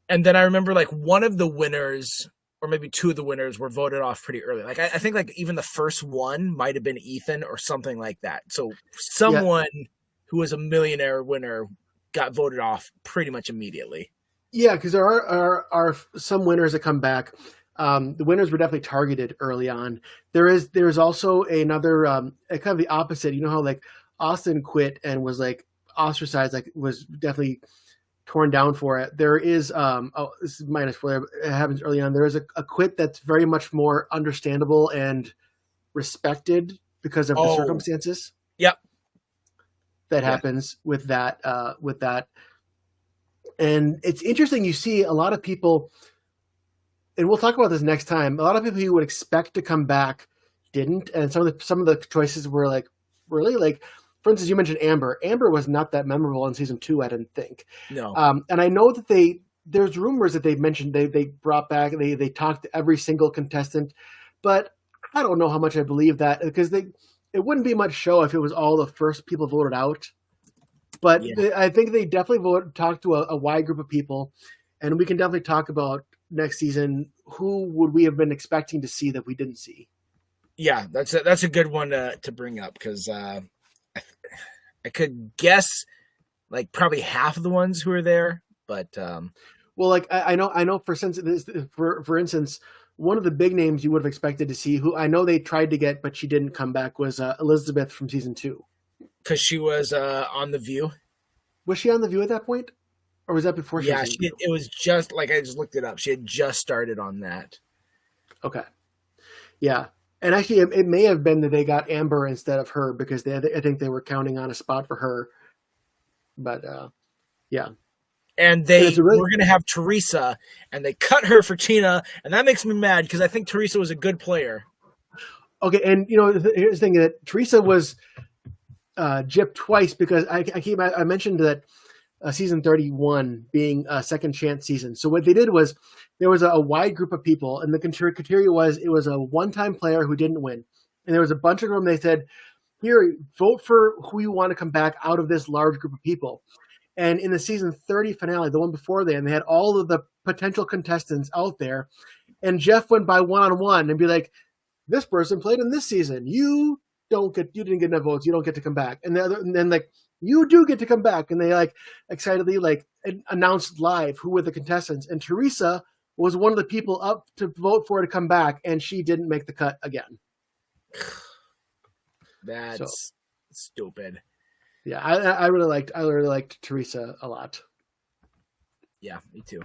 And then I remember like one of the winners, or maybe 2 of the winners, were voted off pretty early. Like I think like even the first one might have been Ethan or something like that. So someone who was a millionaire winner got voted off pretty much immediately. Yeah, because there are some winners that come back. The winners were definitely targeted early on. There's also another kind of the opposite. You know how like Austin quit and was like ostracized, like was definitely torn down for it. There is this is minus spoiler. It happens early on. There is a quit that's very much more understandable and respected because of the circumstances. Yep. That happens with that. And it's interesting. You see a lot of people. And we'll talk about this next time. A lot of people you would expect to come back didn't, and some of the choices were like really like. For instance, you mentioned Amber. Amber was not that memorable in season 2, I didn't think. No. And I know that there's rumors that they mentioned they brought back they talked to every single contestant, but I don't know how much I believe that because it wouldn't be much show if it was all the first people voted out. But I think they definitely talked to a wide group of people, and we can definitely talk about next season, who would we have been expecting to see that we didn't see? Yeah, that's a good one to bring up because I could guess like probably half of the ones who are there, but Well, like I know for instance, one of the big names you would have expected to see, who I know they tried to get but she didn't come back, was Elizabeth from season 2. because she was on The View. Was she on The View at that point, or was that before she was Yeah, in The View? it was just like I just looked it up. She had just started on that. Okay, yeah, and actually, it may have been that they got Amber instead of her because I think they were counting on a spot for her. But yeah, And and they it's a really were going to have Teresa, and they cut her for Tina, and that makes me mad because I think Teresa was a good player. okay. And here's the thing, that Teresa was gypped twice because I mentioned that season 31 being a second chance season. So what they did was there was a wide group of people, and the criteria was it was a one-time player who didn't win, and there was a bunch of them. They said, "Here, vote for who you want to come back out of this large group of people." And in the season 30 finale, the one before then, they had all of the potential contestants out there, and Jeff went by one-on-one and be like, "This person played in this season. You didn't get enough votes. You don't get to come back." And then like, "You do get to come back." And they like excitedly like announced live who were the contestants. And Teresa was one of the people up to vote for her to come back, and she didn't make the cut again. That's stupid. Yeah, I really liked Teresa a lot. Yeah, me too.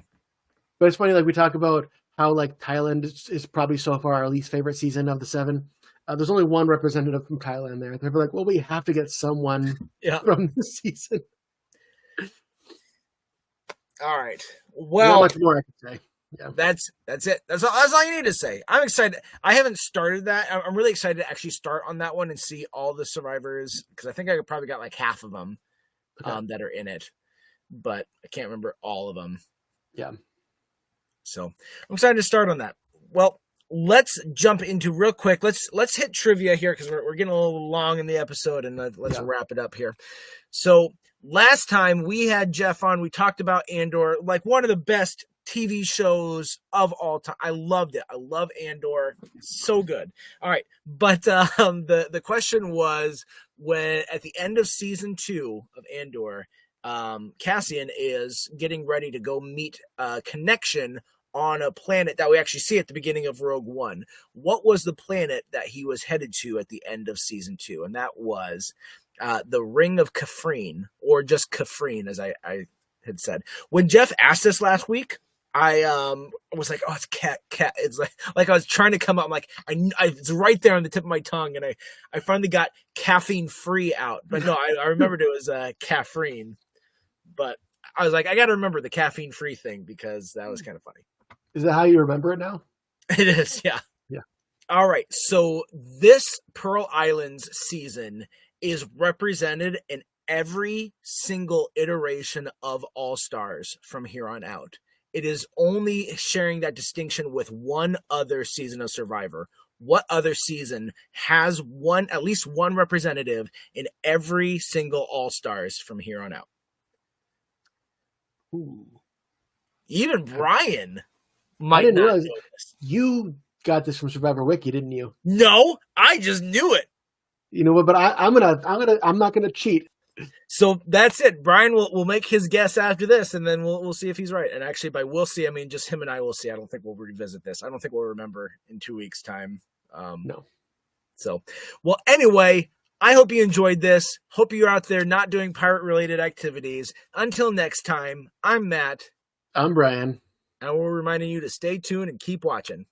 But it's funny, like we talk about how like Thailand is probably so far our least favorite season of the 7. There's only one representative from Thailand there. They're like, well, we have to get someone from this season. All right. Well, not much more I can say. Yeah. That's it. That's all you need to say. I'm excited. I haven't started that. I'm really excited to actually start on that one and see all the survivors because I think I probably got like half of them that are in it, but I can't remember all of them. Yeah. So I'm excited to start on that. Well, let's jump into real quick. Let's hit trivia here because we're getting a little long in the episode, and let's wrap it up here. So last time we had Jeff on, we talked about Andor, like one of the best TV shows of all time. I loved it. I love Andor. So good. All right. But the question was, when at the end of season 2 of Andor, Cassian is getting ready to go meet Connection on a planet that we actually see at the beginning of Rogue One. What was the planet that he was headed to at the end of season 2? And that was the Ring of Kafrene, or just Kafrene, as I had said. When Jeff asked this last week, I was like, "Oh, it's cat." It's like I was trying to come up. I'm like, it's right there on the tip of my tongue, and I finally got caffeine free out. But no, I remembered it was caffeine. But I was like, I got to remember the caffeine free thing because that was kind of funny. Is that how you remember it now? It is, yeah. Yeah. All right. So this Pearl Islands season is represented in every single iteration of All Stars from here on out. It is only sharing that distinction with one other season of Survivor. What other season has at least one representative in every single All Stars from here on out? Ooh. Even Brian I didn't realize you got this from Survivor Wiki, didn't you? No, I just knew it. You know what? But I'm not gonna cheat. So that's it. Brian will make his guess after this, and then we'll see if he's right. And actually, by we'll see, I mean just him and I will see. I don't think we'll revisit this. I don't think we'll remember in 2 weeks' time. No. So, well, anyway, I hope you enjoyed this. Hope you're out there not doing pirate-related activities. Until next time, I'm Matt. I'm Brian. And we're reminding you to stay tuned and keep watching.